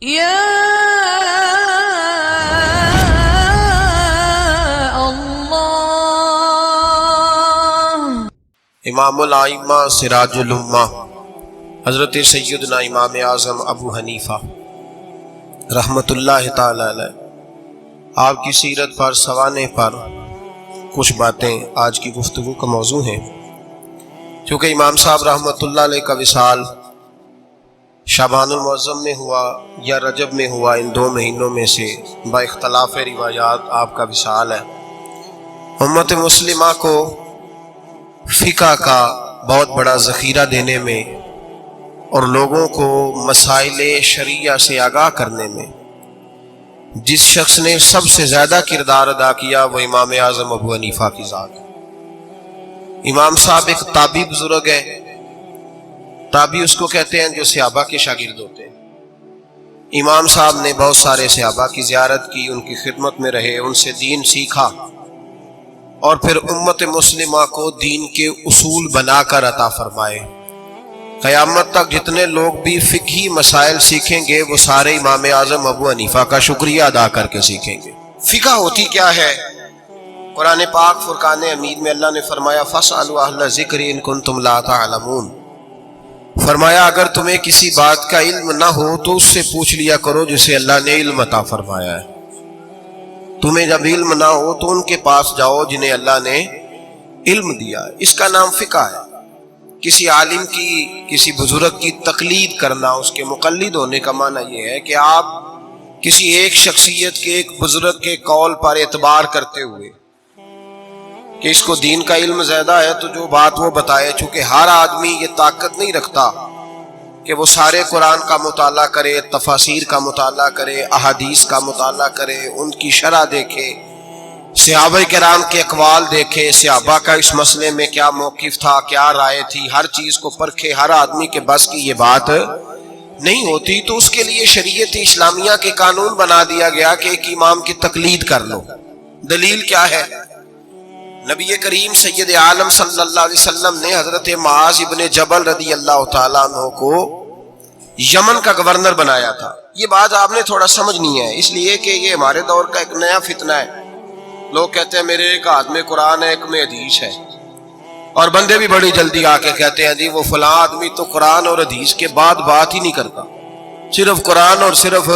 یا اللہ۔ امام الائمہ سراج الامہ حضرت سیدنا امام اعظم ابو حنیفہ رحمۃ اللہ تعالی علیہ، آپ کی سیرت پر سوانح پر کچھ باتیں آج کی گفتگو کا موضوع ہیں۔ چونکہ امام صاحب رحمۃ اللہ علیہ کا وصال شعبان المعظم میں ہوا یا رجب میں ہوا، ان دو مہینوں میں سے با اختلاف روایات آپ کا وصال ہے۔ امت مسلمہ کو فقہ کا بہت بڑا ذخیرہ دینے میں اور لوگوں کو مسائل شرعیہ سے آگاہ کرنے میں جس شخص نے سب سے زیادہ کردار ادا کیا وہ امام اعظم ابو حنیفہ کی ذات ہے۔ امام صاحب ایک تابعی بزرگ ہے، تابعی اس کو کہتے ہیں جو صحابہ کے شاگرد ہوتے ہیں۔ امام صاحب نے بہت سارے صحابہ کی زیارت کی، ان کی خدمت میں رہے، ان سے دین سیکھا اور پھر امت مسلمہ کو دین کے اصول بنا کر عطا فرمائے۔ قیامت تک جتنے لوگ بھی فقہی مسائل سیکھیں گے وہ سارے امام اعظم ابو حنیفہ کا شکریہ ادا کر کے سیکھیں گے۔ فقہ ہوتی کیا ہے؟ قرآن پاک فرقان حمید میں اللہ نے فرمایا فَاسْأَلُوا أَهْلَ الذِّكْرِ إِن كُنتُمْ لَا تَعْلَمُونَ، فرمایا اگر تمہیں کسی بات کا علم نہ ہو تو اس سے پوچھ لیا کرو جسے اللہ نے علم عطا فرمایا ہے۔ تمہیں جب علم نہ ہو تو ان کے پاس جاؤ جنہیں اللہ نے علم دیا ہے۔ اس کا نام فقہ ہے۔ کسی عالم کی، کسی بزرگ کی تقلید کرنا، اس کے مقلد ہونے کا معنی یہ ہے کہ آپ کسی ایک شخصیت کے، ایک بزرگ کے قول پر اعتبار کرتے ہوئے کہ اس کو دین کا علم زیادہ ہے تو جو بات وہ بتائے، چونکہ ہر آدمی یہ طاقت نہیں رکھتا کہ وہ سارے قرآن کا مطالعہ کرے، تفاسیر کا مطالعہ کرے، احادیث کا مطالعہ کرے، ان کی شرح دیکھے، صحابہ کرام کے اقوال دیکھے، صحابہ کا اس مسئلے میں کیا موقف تھا، کیا رائے تھی، ہر چیز کو پرکھے۔ ہر آدمی کے بس کی یہ بات نہیں ہوتی، تو اس کے لیے شریعت اسلامیہ کے قانون بنا دیا گیا کہ ایک امام کی تقلید کر لو۔ دلیل کیا ہے؟ نبی کریم سید عالم صلی اللہ علیہ وسلم نے حضرت معاذ ابن جبل رضی اللہ تعالیٰ عنہ کو یمن کا گورنر بنایا تھا۔ یہ بات آپ نے تھوڑا سمجھنی ہے، اس لیے کہ یہ ہمارے دور کا ایک نیا فتنہ ہے۔ لوگ کہتے ہیں میرے ایک ہاتھ میں قرآن ہے، ایک میں حدیث ہے، اور بندے بھی بڑی جلدی آ کے کہتے ہیں جی وہ فلاں آدمی تو قرآن اور حدیث کے بعد بات ہی نہیں کرتا، صرف قرآن اور صرف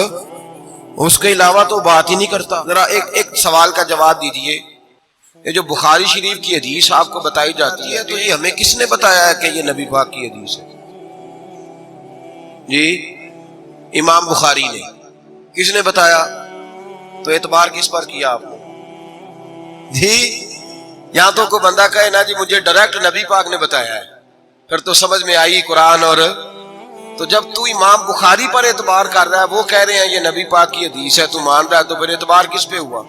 اس کے علاوہ تو بات ہی نہیں کرتا۔ ذرا ایک سوال کا جواب دیجئے، یہ جو بخاری شریف کی حدیث آپ کو بتائی جاتی ہے تو یہ ہمیں کس نے بتایا ہے کہ یہ نبی پاک کی حدیث ہے؟ جی امام بخاری نے۔ کس نے بتایا؟ تو اعتبار کس پر کیا آپ نے؟ جی یہاں تو کوئی بندہ کہے نا جی مجھے ڈائریکٹ نبی پاک نے بتایا ہے، پھر تو سمجھ میں آئی قرآن اور تو جب تو امام بخاری پر اعتبار کر رہا ہے، وہ کہہ رہے ہیں یہ نبی پاک کی حدیث ہے، تو مان رہا ہے، تو پھر اعتبار کس پہ ہوا؟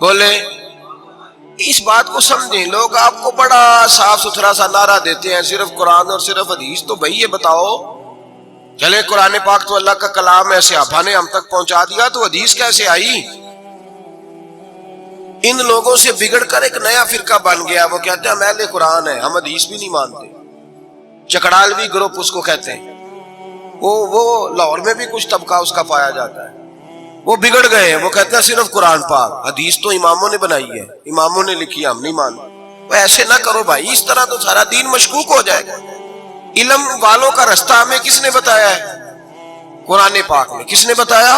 بولے اس بات کو سمجھیں۔ لوگ آپ کو بڑا صاف ستھرا سا نعرہ دیتے ہیں صرف قرآن اور صرف حدیث، تو بھائی یہ بتاؤ چلے قرآن پاک تو اللہ کا کلام ہے، صحابہ نے ہم تک پہنچا دیا، تو حدیث کیسے آئی؟ ان لوگوں سے بگڑ کر ایک نیا فرقہ بن گیا، وہ کہتے ہیں ہم اہل قرآن ہیں، ہم حدیث بھی نہیں مانتے۔ چکڑالوی گروپ اس کو کہتے ہیں۔ وہ لاہور میں بھی کچھ طبقہ اس کا پایا جاتا ہے، وہ بگڑ گئے ہیں، وہ کہتے ہیں صرف قرآن پاک، حدیث تو اماموں نے بنائی ہے، اماموں نے لکھی ہے، ہم نہیں مانتے۔ وہ ایسے نہ کرو بھائی، اس طرح تو سارا دین مشکوک ہو جائے گا۔ علم والوں کا رستہ ہمیں کس نے بتایا ہے؟ قرآن پاک میں۔ کس نے بتایا؟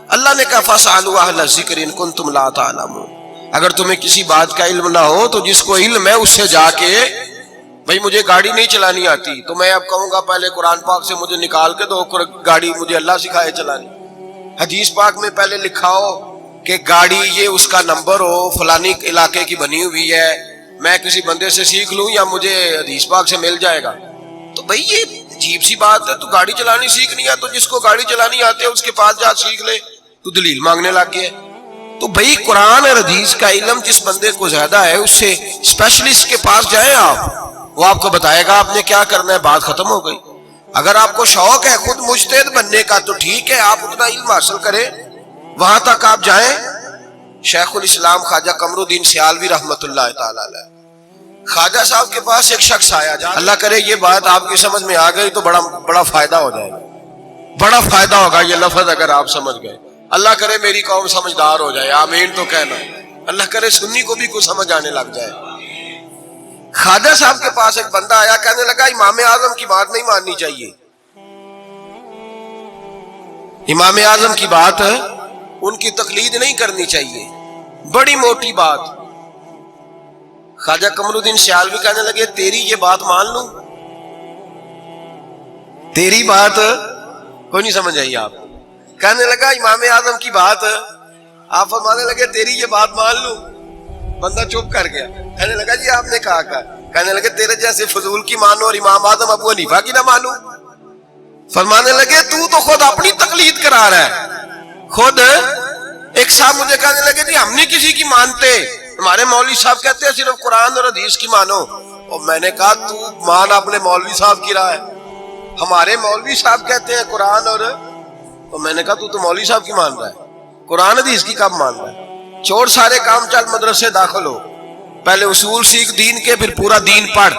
اللہ نے کہا فَاسْأَلُوا أَهْلَ الذِّكْرِ إِن كُنتُمْ لَا تَعْلَمُونَ۔ اگر تمہیں کسی بات کا علم نہ ہو تو جس کو علم ہے اس سے جا کے، بھائی مجھے گاڑی نہیں چلانی آتی تو میں اب کہوں گا پہلے قرآن پاک سے مجھے نکال کے دو گاڑی، مجھے اللہ سکھائے چلانی۔ حدیث پاک میں پہلے لکھا ہو کہ گاڑی یہ اس کا نمبر ہو، فلانی علاقے کی بنی ہوئی ہے، میں کسی بندے سے سیکھ لوں یا مجھے حدیث پاک سے مل جائے گا؟ تو بھئی یہ عجیب سی بات ہے۔ تو گاڑی چلانی سیکھنی ہے تو جس کو گاڑی چلانی آتی ہے اس کے پاس جا سیکھ لے، تو دلیل مانگنے لگ گیا۔ تو بھئی قرآن اور حدیث کا علم جس بندے کو زیادہ ہے اس سے اسپیشلسٹ کے پاس جائیں آپ، وہ آپ کو بتائے گا آپ نے کیا کرنا ہے، بات ختم ہو گئی۔ اگر آپ کو شوق ہے خود مجتہد بننے کا تو ٹھیک ہے، آپ اتنا علم حاصل کریں، وہاں تک آپ جائیں۔ شیخ الاسلام خواجہ قمر الدین سیالوی رحمۃ اللہ تعالی علیہ، خواجہ صاحب کے پاس ایک شخص آیا، اللہ کرے یہ بات آپ کی سمجھ میں آ گئی تو بڑا فائدہ ہو جائے گا۔ بڑا فائدہ ہوگا یہ لفظ اگر آپ سمجھ گئے. اللہ کرے میری قوم سمجھدار ہو جائے, آمین تو کہنا. اللہ کرے سنی کو بھی کچھ سمجھ آنے لگ جائے. خواجہ صاحب کے پاس ایک بندہ آیا, کہنے لگا امام اعظم کی بات نہیں ماننی چاہیے, امام اعظم کی بات ان کی تقلید نہیں کرنی چاہیے, بڑی موٹی بات. خواجہ قمر الدین سیالوی کہنے لگے تیری یہ بات مان لوں, تیری بات کوئی نہیں سمجھ آئی آپ. کہنے لگا امام اعظم کی بات, آپ فرمانے لگے تیری یہ بات مان لوں. بندہ چپ کر گیا. کہنے لگا جی آپ نے کہا کہا. کہنے لگے تیرے جیسے فضول کی مانو اور امام اعظم ابو حنیفہ کی نہ مانو. فرمانے لگے تو خود اپنی تقلید کرا رہا ہے. خود ایک صاحب مجھے کہنے لگے جی ہم نہیں کسی کی مانتے, ہمارے مولوی صاحب کہتے ہیں صرف قرآن اور حدیث کی مانو. اور میں نے کہا تو مان اپنے مولوی صاحب کی رائے. ہمارے مولوی صاحب کہتے ہیں قرآن اور میں نے کہا تو مولوی صاحب کی مان رہا ہے, قرآن حدیث کی کب مان رہا ہے؟ چھوڑ سارے کام, چل مدرسے داخل ہو, پہلے اصول سیکھ دین کے, پھر پورا دین پڑھ,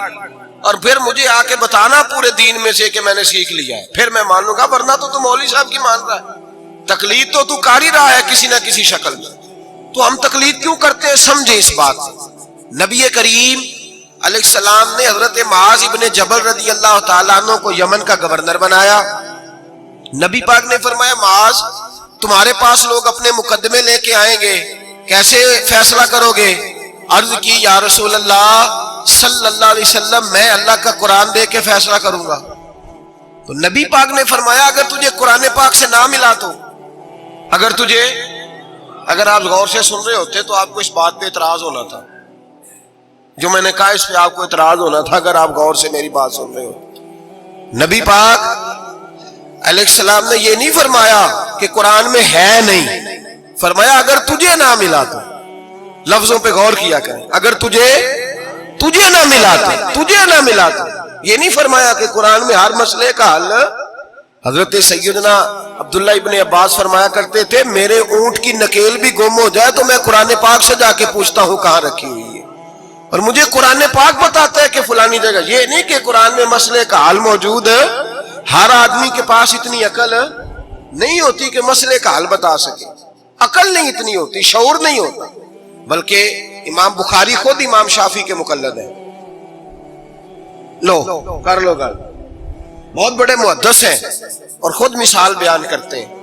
اور پھر مجھے آ کے بتانا پورے دین میں سے کہ میں نے سیکھ لیا ہے, پھر میں مانوں گا. ورنہ تو مولوی صاحب کی مان رہا ہے. تقلید تو کر ہی رہا ہے کسی نہ کسی شکل میں. تو ہم تقلید کیوں کرتے ہیں, سمجھے اس بات. نبی کریم علیہ السلام نے حضرت معاذ ابن جبل رضی اللہ تعالیٰ عنہ کو یمن کا گورنر بنایا. نبی پاک نے فرمایا معاذ تمہارے پاس لوگ اپنے مقدمے لے کے آئیں گے, کیسے فیصلہ کرو گے؟ عرض کی یا رسول اللہ صلی اللہ علیہ وسلم میں اللہ کا قرآن دے کے فیصلہ کروں گا. تو نبی پاک نے فرمایا اگر تجھے قرآن پاک سے نہ ملا تو, اگر آپ غور سے سن رہے ہوتے تو آپ کو اس بات پہ اعتراض ہونا تھا جو میں نے کہا, اس پہ آپ کو اعتراض ہونا تھا اگر آپ غور سے میری بات سن رہے ہو. نبی پاک علیہ السلام نے یہ نہیں فرمایا کہ قرآن میں ہے نہیں, فرمایا اگر تجھے نہ ملا تو. لفظوں پہ غور کیا کریں, اگر تجھے نہ ملا تو, یہ نہیں فرمایا کہ قرآن میں ہر مسئلے کا حل. حضرت سیدنا عبداللہ ابن عباس فرمایا کرتے تھے میرے اونٹ کی نکیل بھی گم ہو جائے تو میں قرآن پاک سے جا کے پوچھتا ہوں کہاں رکھی ہوئی ہے, اور مجھے قرآن پاک بتاتا ہے کہ فلانی جگہ. یہ نہیں کہ قرآن میں مسئلے کا حل موجود ہے, ہر آدمی کے پاس اتنی عقل نہیں ہوتی کہ مسئلے کا حل بتا سکے, عقل نہیں اتنی ہوتی, شعور نہیں ہوتا. بلکہ امام بخاری خود امام شافعی کے مقلد ہیں. لو کر لو گل, بہت بڑے محدث ہیں اور خود مثال بیان کرتے ہیں.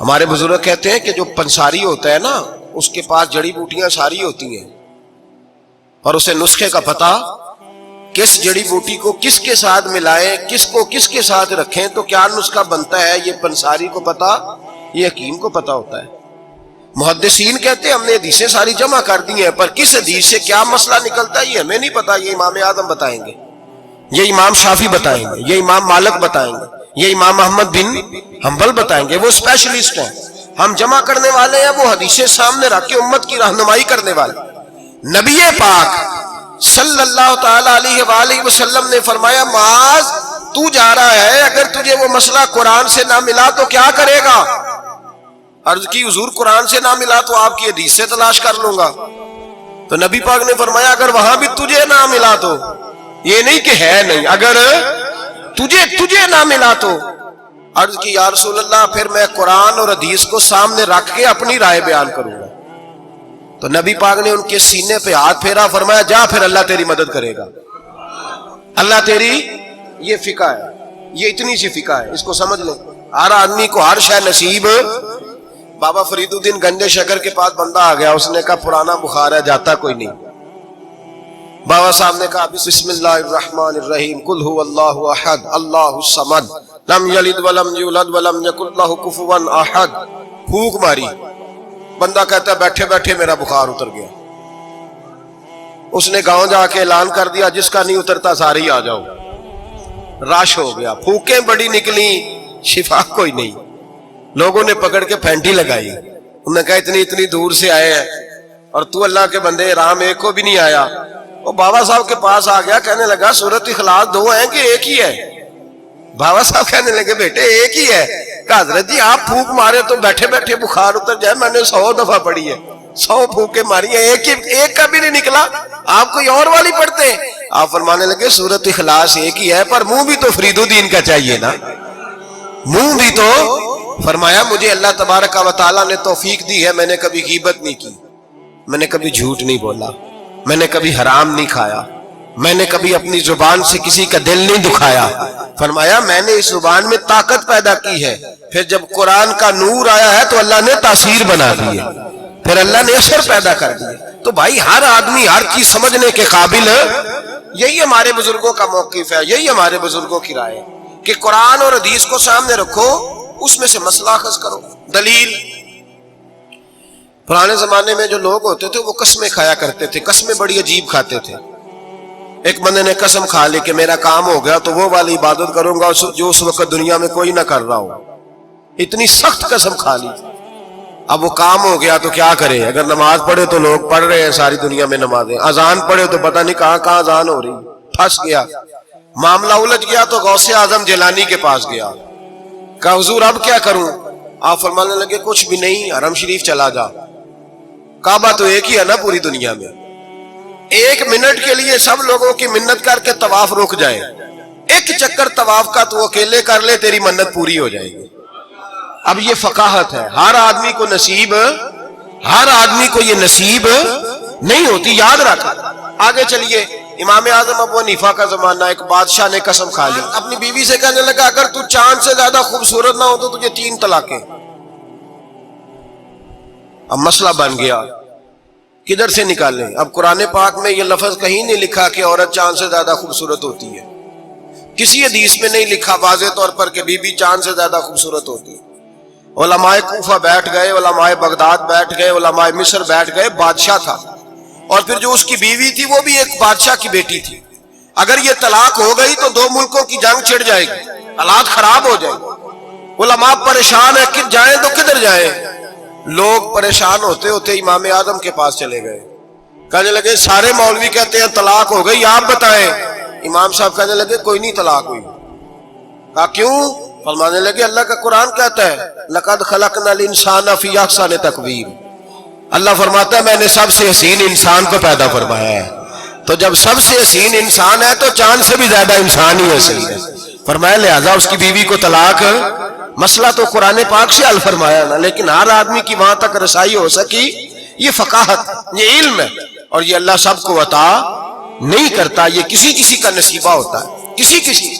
ہمارے بزرگ کہتے ہیں کہ جو پنساری ہوتا ہے نا اس کے پاس جڑی بوٹیاں ساری ہوتی ہیں, اور اسے نسخے کا پتہ کس جڑی بوٹی کو کس کے ساتھ ملائیں, کس کو کس کے ساتھ رکھیں تو کیا نسخہ بنتا ہے, یہ پنساری کو پتہ, یہ حکیم کو پتہ ہوتا ہے. محدثین کہتے ہیں ہم نے حدیثیں ساری جمع کر دی ہیں, پر کس حدیث سے کیا مسئلہ نکلتا ہے یہ ہمیں نہیں پتا. یہ امام اعظم بتائیں گے, یہ امام شافعی بتائیں گے, یہ امام مالک بتائیں گے, یہ امام احمد بن حنبل بتائیں گے. وہ اسپیشلسٹ ہیں, ہم جمع کرنے والے ہیں, وہ حدیثیں سامنے رکھ کے امت کی رہنمائی کرنے والے. نبی پاک صلی اللہ تعالی علیہ وآلہ وسلم نے فرمایا معاذ تو جا رہا ہے, اگر تجھے وہ مسئلہ قرآن سے نہ ملا تو کیا کرے گا؟ عرض کی حضور قرآن سے نہ ملا تو آپ کی حدیث سے تلاش کر لوں گا. تو نبی پاک نے فرمایا اگر وہاں بھی تجھے نہ ملا تو, یہ نہیں کہ ہے نہیں, اگر تجھے نہ ملا تو. عرض کی یا رسول اللہ پھر میں قرآن اور حدیث کو سامنے رکھ کے اپنی رائے بیان کروں گا. تو نبی پاک نے ان کے سینے پہ ہاتھ پھیرا, فرمایا جا پھر اللہ تیری مدد کرے گا. اللہ تیری, یہ فقہ ہے, یہ اتنی سی فقہ ہے, اس کو سمجھ لیں. ہر آدمی کو ہر شے نصیب. بابا فرید الدین گنجے شکر کے پاس بندہ آ گیا, اس نے کہا پرانا بخار ہے جاتا کوئی نہیں. بابا صاحب نے کہا بسم اللہ الرحمن الرحیم قل هو اللہ احد اللہ الصمد لم یلد ولم یولد ولم یکن لہ کفوا احد. پھونک ماری, بندہ کہتا ہے بیٹھے بیٹھے میرا بخار اتر گیا. اس نے گاؤں جا کے اعلان کر دیا جس کا نہیں اترتا سارے ہی آ جاؤ. رش ہو گیا, پھونکیں بڑی نکلی, شفا کوئی نہیں. لوگوں نے پکڑ کے پھینٹی لگائی, انہوں نے کہا اتنی دور سے آئے ہیں اور تو اللہ کے بندے رام ایک کو بھی نہیں آیا. وہ بابا صاحب کے پاس آ گیا, کہنے لگا سورت اخلاص دو ہیں کہ ایک ہی ہے؟ بابا صاحب کہنے لگے بیٹے ایک ہی ہے. کہ حضرت جی آپ پھونک مارے تو بیٹھے بیٹھے بخار اتر جائے, میں نے 100 دفعہ پڑھی ہے, 100 پھونکیں ماری ہیں, ایک کا بھی نہیں نکلا, آپ کوئی اور والی پڑھتے ہیں. آپ فرمانے لگے سورت اخلاص ایک ہی ہے پر منہ بھی تو فرید الدین کا چاہیے نا. منہ بھی تو فرمایا مجھے اللہ تبارک و تعالیٰ نے توفیق دی ہے، میں نے کبھی غیبت نہیں کی، میں نے کبھی جھوٹ نہیں بولا، میں نے کبھی حرام نہیں کھایا، میں نے کبھی اپنی زبان سے کسی کا دل نہیں دکھایا۔ فرمایا میں نے اس زبان میں طاقت پیدا کی ہے، پھر جب قرآن کا نور آیا ہے تو اللہ نے تاثیر بنا دی ہے، پھر اللہ نے اثر پیدا کر دیا۔ تو بھائی ہر آدمی ہر چیز سمجھنے کے قابل ہے۔ یہی ہمارے بزرگوں کا موقف ہے، یہی ہمارے بزرگوں کی رائے ہے کہ قرآن اور حدیث کو سامنے رکھو، اس میں سے مسئلہ اخذ کرو۔ دلیل، پرانے زمانے میں جو لوگ ہوتے تھے وہ قسمیں کھایا کرتے تھے، قسمیں بڑی عجیب کھاتے تھے۔ ایک بندے نے قسم کھا لی کہ میرا کام ہو گیا تو وہ والی عبادت کروں گا جو اس وقت دنیا میں کوئی نہ کر رہا ہو، اتنی سخت قسم کھا لی۔ اب وہ کام ہو گیا تو کیا کرے؟ اگر نماز پڑھے تو لوگ پڑھ رہے ہیں ساری دنیا میں نمازیں، اذان پڑھے تو پتہ نہیں کہاں کہاں اذان ہو رہی، پھنس گیا، معاملہ الجھ گیا تو غوث اعظم جیلانی کے پاس گیا، کہا حضور اب کیا کروں؟ آپ فرمانے لگے کچھ بھی نہیں، حرم شریف چلا جا، کعبہ تو ایک ہی ہے نا پوری دنیا میں، ایک منٹ کے لیے سب لوگوں کی منت کر کے طواف رک جائے، ایک چکر طواف کا تو اکیلے کر لے، تیری منت پوری ہو جائے گی۔ اب یہ فقاہت ہے، ہر آدمی کو یہ نصیب نہیں ہوتی، یاد رکھ۔ آگے چلیے، امام اعظم ابو حنیفہ کا زمانہ، ایک بادشاہ نے قسم کھا لی، اپنی بیوی سے کہنے لگا اگر تو چاند سے زیادہ خوبصورت نہ ہو تو تجھے 3 طلاقیں۔ اب مسئلہ بن گیا، کدھر سے نکالیں؟ اب قرآن پاک میں یہ لفظ کہیں نہیں لکھا کہ عورت چاند سے زیادہ خوبصورت ہوتی ہے، کسی حدیث میں نہیں لکھا واضح طور پر کہ بی بی چاند سے زیادہ خوبصورت ہوتی ہے۔ علماء کوفہ بیٹھ گئے، علماء بغداد بیٹھ گئے، علماء مصر بیٹھ گئے، بادشاہ تھا، اور پھر جو اس کی بیوی تھی وہ بھی ایک بادشاہ کی بیٹی تھی، اگر یہ طلاق ہو گئی تو 2 ملکوں کی جنگ چھڑ جائے گی، حالات خراب ہو جائیں گے۔ علماء پریشان ہیں کہ جائیں تو کدھر جائیں؟ لوگ پریشان ہوتے ہوتے امام اعظم کے پاس چلے گئے، کہنے لگے سارے مولوی کہتے ہیں طلاق ہو گئی، آپ بتائیں۔ امام صاحب کہنے لگے کوئی نہیں طلاق ہوئی۔ کہا کیوں؟ فرمانے لگے اللہ کا قرآن کہتا ہے لَقَدْ خَلَقْنَا الْإِنسَانَ فِي أَحْسَنِ تَقْوِيمٍ، اللہ فرماتا ہے میں نے سب سے حسین انسان کو پیدا فرمایا ہے، تو جب سب سے حسین انسان ہے تو چاند سے بھی زیادہ انسان ہی حسین ہے، فرمایا لہذا اس کی بیوی کو طلاق۔ مسئلہ تو قرآن پاک سے حل فرمایا نا، لیکن ہر آدمی کی وہاں تک رسائی ہو سکی، یہ فقاہت، یہ علم ہے، اور یہ اللہ سب کو عطا نہیں کرتا، یہ کسی کسی کا نصیبہ ہوتا ہے، کسی۔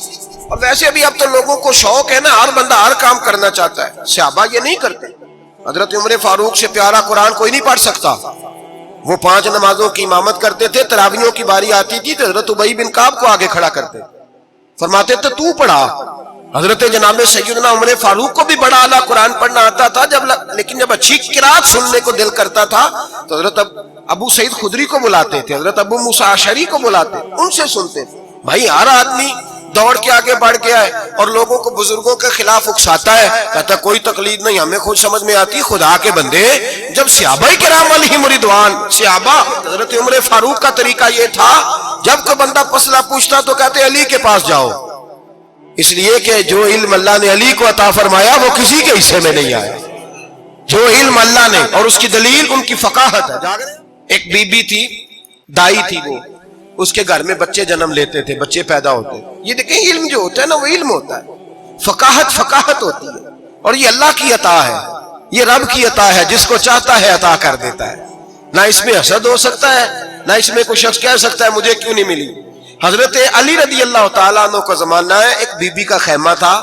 اور ویسے بھی اب تو لوگوں کو شوق ہے نا، ہر بندہ ہر کام کرنا چاہتا ہے، صحابہ یہ نہیں کرتے۔ حضرت عمر فاروق سے پیارا قرآن کوئی نہیں پڑھ سکتا، وہ 5 نمازوں کی امامت کرتے تھے، تراویحوں کی باری آتی تھی تو حضرت ابی بن کعب کو آگے کھڑا کرتے، فرماتے تھے تو پڑھا۔ حضرت جناب سیدنا عمر فاروق کو بھی بڑا اعلیٰ قرآن پڑھنا آتا تھا، لیکن جب اچھی قرات سننے کو دل کرتا تھا تو حضرت ابو سعید خدری کو بلاتے تھے، حضرت ابو موسیٰ اشعری کو بلاتے، ان سے سنتے تھے۔ بھائی ہر آدمی دوڑ کے آگے بڑھ گیا ہے اور لوگوں کو بزرگوں کے خلاف اکساتا ہے، کہتا کوئی تقلید نہیں، ہمیں خود سمجھ میں آتی۔ خدا کے بندے، جب صحابہ کرام علیہم رضوان، صحابہ، حضرت عمر فاروق کا طریقہ یہ تھا جب کوئی بندہ مسئلہ پوچھتا تو کہتے علی کے پاس جاؤ، اس لیے کہ جو علم اللہ نے علی کو عطا فرمایا وہ کسی کے حصے میں نہیں آیا، جو علم اللہ نے، اور اس کی دلیل ان کی فقاہت ہے۔ ایک بی بی تھی، دائی تھی، وہ اس کے گھر میں بچے جنم لیتے تھے، بچے پیدا ہوتے، یہ دیکھیں علم جو ہوتا ہے نا وہ علم ہوتا ہے، فقاہت ہوتی ہے، اور یہ اللہ کی عطا ہے، یہ رب کی عطا ہے، جس کو چاہتا ہے عطا کر دیتا ہے، نہ اس میں حسد ہو سکتا ہے، نہ اس میں کوئی شخص کہہ سکتا ہے مجھے کیوں نہیں ملی۔ حضرت علی رضی اللہ تعالیٰ عنہ کا زمانہ ہے، ایک بی بی کا خیمہ تھا،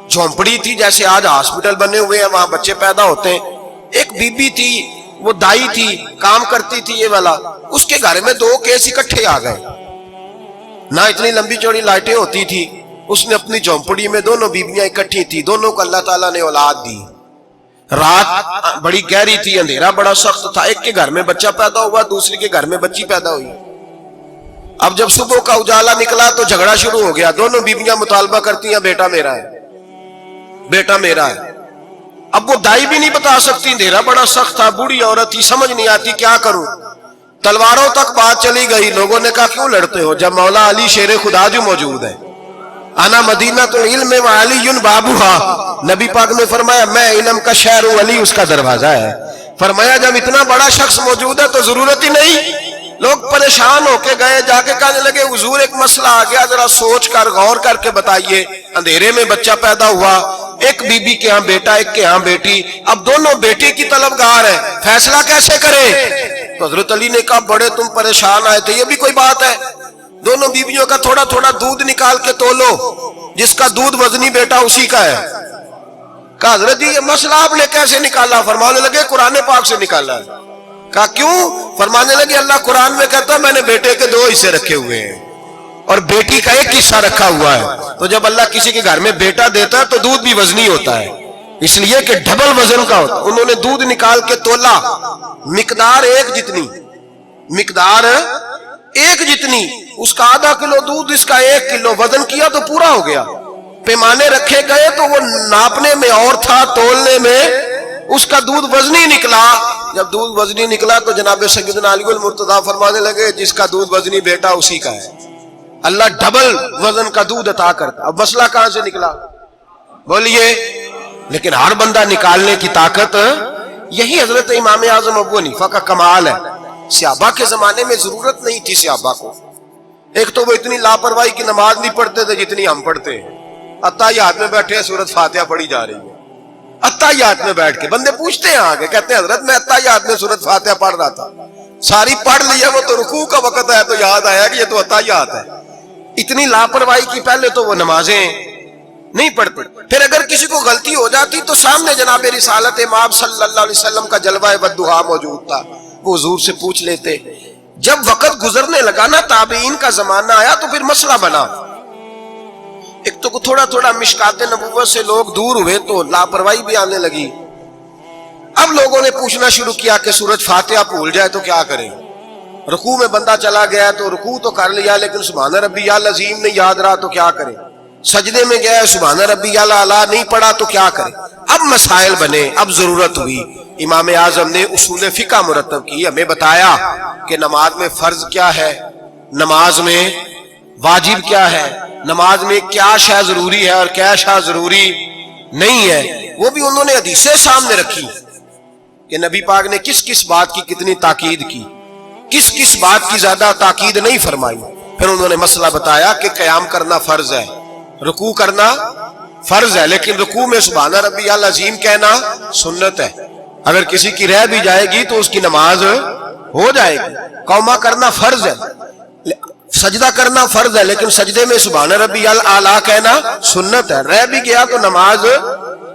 جھونپڑی تھی، جیسے آج ہاسپٹل بنے ہوئے ہیں وہاں بچے پیدا ہوتے ہیں۔ ایک بی بی تھی، وہ دائی تھی، کام کرتی تھی یہ والا، اس کے گھر میں 2 کیس اکٹھے آ گئے، نہ اتنی لمبی چوڑی لائٹیں ہوتی تھی، اس نے اپنی جھونپڑی میں دونوں بیویاں اکٹھی تھی، دونوں کو اللہ تعالیٰ نے اولاد دی۔ رات بڑی گہری تھی، اندھیرا بڑا سخت تھا، ایک کے گھر میں بچہ پیدا ہوا، دوسری کے گھر میں بچی پیدا ہوئی۔ اب جب صبح کا اجالا نکلا تو جھگڑا شروع ہو گیا، دونوں بیویاں مطالبہ کرتی ہیں بیٹا میرا ہے، بیٹا میرا ہے۔ اب وہ دائی بھی نہیں بتا سکتی، اندھیرا بڑا سخت تھا، بوڑھی عورت تھی، سمجھ نہیں آتی کیا کروں، تلواروں تک بات چلی گئی۔ لوگوں نے کہا کیوں لڑتے ہو جب مولا علی شیر خدا جو موجود ہے، انا مدینہ تو علم و علی بابوہا، نبی پاک نے فرمایا میں علم کا شہر ہوں، علی اس کا دروازہ ہے۔ فرمایا جب اتنا بڑا شخص موجود ہے تو ضرورت ہی نہیں۔ لوگ پریشان ہو کے گئے، جا کے کہنے لگے حضور ایک مسئلہ آ گیا، ذرا سوچ کر غور کر کے بتائیے۔ اندھیرے میں بچہ پیدا ہوا، ایک بی بی کے ہاں بیٹا ایک کے ہاں بیٹی, اب دونوں بیٹی کی طلبگار ہیں, فیصلہ کیسے کریں؟ تو حضرت علی نے کہا بڑے تم پریشان آئے تھے, یہ بھی کوئی بات ہے؟ دونوں بیویوں کا تھوڑا تھوڑا دودھ نکال کے تولو, جس کا دودھ وزنی بیٹا اسی کا ہے. کہا حضرت جی یہ مسئلہ آپ نے کیسے نکالا؟ فرمانے لگے قرآن پاک سے نکالا ہے. کہا کیوں؟ فرمانے لگے اللہ قرآن میں کہتا ہے میں نے بیٹے کے 2 حصے رکھے ہوئے ہیں اور بیٹی کا 1 حصہ رکھا ہوا ہے. تو جب اللہ کسی کے گھر میں بیٹا دیتا ہے تو دودھ بھی وزنی ہوتا ہے, اس لیے کہ ڈبل وزن کا ہوتا ہے. انہوں نے دودھ نکال کے تولا, مقدار 1 جتنی, مقدار 1 جتنی, اس کا ½ کلو دودھ, اس کا 1 کلو, وزن کیا تو پورا ہو گیا. پیمانے رکھے گئے تو وہ ناپنے میں اور تھا, تولنے میں اس کا دودھ وزنی نکلا. جب دودھ وزنی نکلا تو جناب سیدنا علی المرتضیٰ فرمانے لگے جس کا دودھ وزنی بیٹا اسی کا ہے, اللہ ڈبل وزن کا دودھ عطا کرتا. اب مسئلہ کہاں سے نکلا بولیے؟ لیکن ہر بندہ نکالنے کی طاقت, یہی حضرت امام اعظم ابو حنیفہ کا کمال ہے. صحابہ کے زمانے میں ضرورت نہیں تھی صحابہ کو. ایک تو وہ اتنی لاپرواہی کی نماز نہیں پڑھتے تھے جتنی ہم پڑھتے ہیں. اتحیات میں بیٹھے سورۃ فاتحہ پڑھی جا رہی ہے, اتحیات میں بیٹھ کے بندے پوچھتے ہیں آگے, کہتے ہیں حضرت میں اتحیات میں سورۃ فاتحہ پڑھ رہا تھا, ساری پڑھ لی ہے, وہ تو رکوع کا وقت ہے تو یاد آیا کہ یہ تو اتحیات ہے. اتنی لاپرواہی کی پہلے تو وہ نمازیں نہیں پڑھتے. پھر اگر کسی کو غلطی ہو جاتی تو سامنے جناب رسالت امام صلی اللہ علیہ وسلم کا جلوہ والدہا موجود تھا, وہ حضور سے پوچھ لیتے. جب وقت گزرنے لگا نا, تابعین کا زمانہ آیا تو پھر مسئلہ بنا. ایک تو تھوڑا تھوڑا مشکات نبوت سے لوگ دور ہوئے تو لاپرواہی بھی آنے لگی. اب لوگوں نے پوچھنا شروع کیا کہ سورۃ فاتحہ بھول جائے تو کیا کریں؟ رکوع میں بندہ چلا گیا تو رکوع تو کر لیا لیکن سبحان ربی العظیم نہیں یاد رہا تو کیا کریں؟ سجدے میں گیا سبحان ربی الاعلیٰ نہیں پڑھا تو کیا کریں؟ اب مسائل بنے, اب ضرورت ہوئی. امام اعظم نے اصول فقہ مرتب کی, ہمیں بتایا کہ نماز میں فرض کیا ہے, نماز میں واجب کیا ہے, نماز میں کیا شے ضروری ہے اور کیا شے ضروری نہیں ہے. وہ بھی انہوں نے حدیثیں سامنے رکھی کہ نبی پاک نے کس کس بات کی کتنی تاکید کی, کس کس بات کی زیادہ تاکید نہیں فرمائی. پھر انہوں نے مسئلہ بتایا کہ قیام کرنا فرض ہے, رکوع کرنا فرض ہے, لیکن رکوع میں سبحان ربی العظیم کہنا سنت ہے. اگر کسی کی رہ بھی جائے گی تو اس کی نماز ہو جائے گی. قوما کرنا فرض ہے, سجدہ کرنا فرض ہے, لیکن سجدے میں سبحان ربی الاعلیٰ کہنا سنت ہے. رہ بھی گیا تو نماز,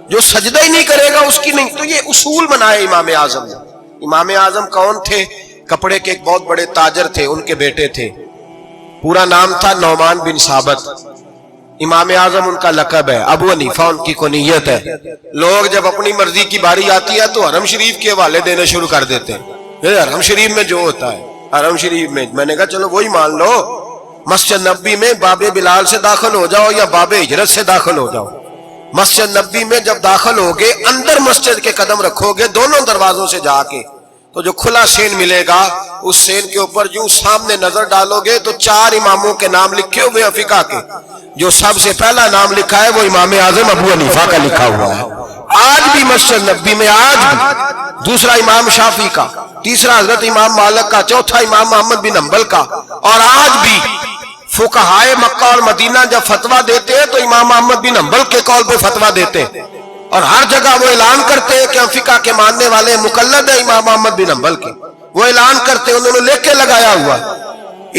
جو سجدہ ہی نہیں کرے گا اس کی نہیں. تو یہ اصول بنائے امام اعظم نے. امام اعظم کون تھے؟ کپڑے کے ایک بہت بڑے تاجر تھے, ان کے بیٹے تھے, پورا نام تھا نعمان بن ثابت. امام اعظم ان کا لقب ہے, ابو حنیفہ ان کی کنیت ہے. لوگ جب اپنی مرضی کی باری آتی ہے تو حرم شریف کے حوالے دینے شروع کر دیتے ہیں. حرم شریف میں جو ہوتا ہے, حرم شریف میں نے کہا چلو وہی مان لو, مسجد نبوی میں باب بلال سے داخل ہو جاؤ یا باب ہجرت سے داخل ہو جاؤ. مسجد نبوی میں جب داخل ہوگے, اندر مسجد کے قدم رکھو گے دونوں دروازوں سے جا کے, تو جو کھلا سین ملے گا اس سین کے اوپر جو سامنے نظر ڈالو گے تو 4 اماموں کے نام لکھے ہوئے ہیں فقہ کے. جو سب سے پہلا نام لکھا ہے وہ امام اعظم ابو حنیفہ کا لکھا ہوا ہے. آج بھی مسجد نبوی میں, آج بھی, دوسرا امام شافعی کا, تیسرا حضرت امام مالک کا, چوتھا امام محمد بن حنبل کا. اور آج بھی فقہائے مکہ اور مدینہ جب فتویٰ دیتے ہیں تو امام محمد بن حنبل کے قول پہ فتویٰ دیتے ہیں, اور ہر جگہ وہ اعلان کرتے ہیں کہ ہم فقہ کے ماننے والے مقلد ہیں امام محمد بن حنبل کے. وہ اعلان کرتے ہیں, انہوں نے لکھ کے لگایا ہوا.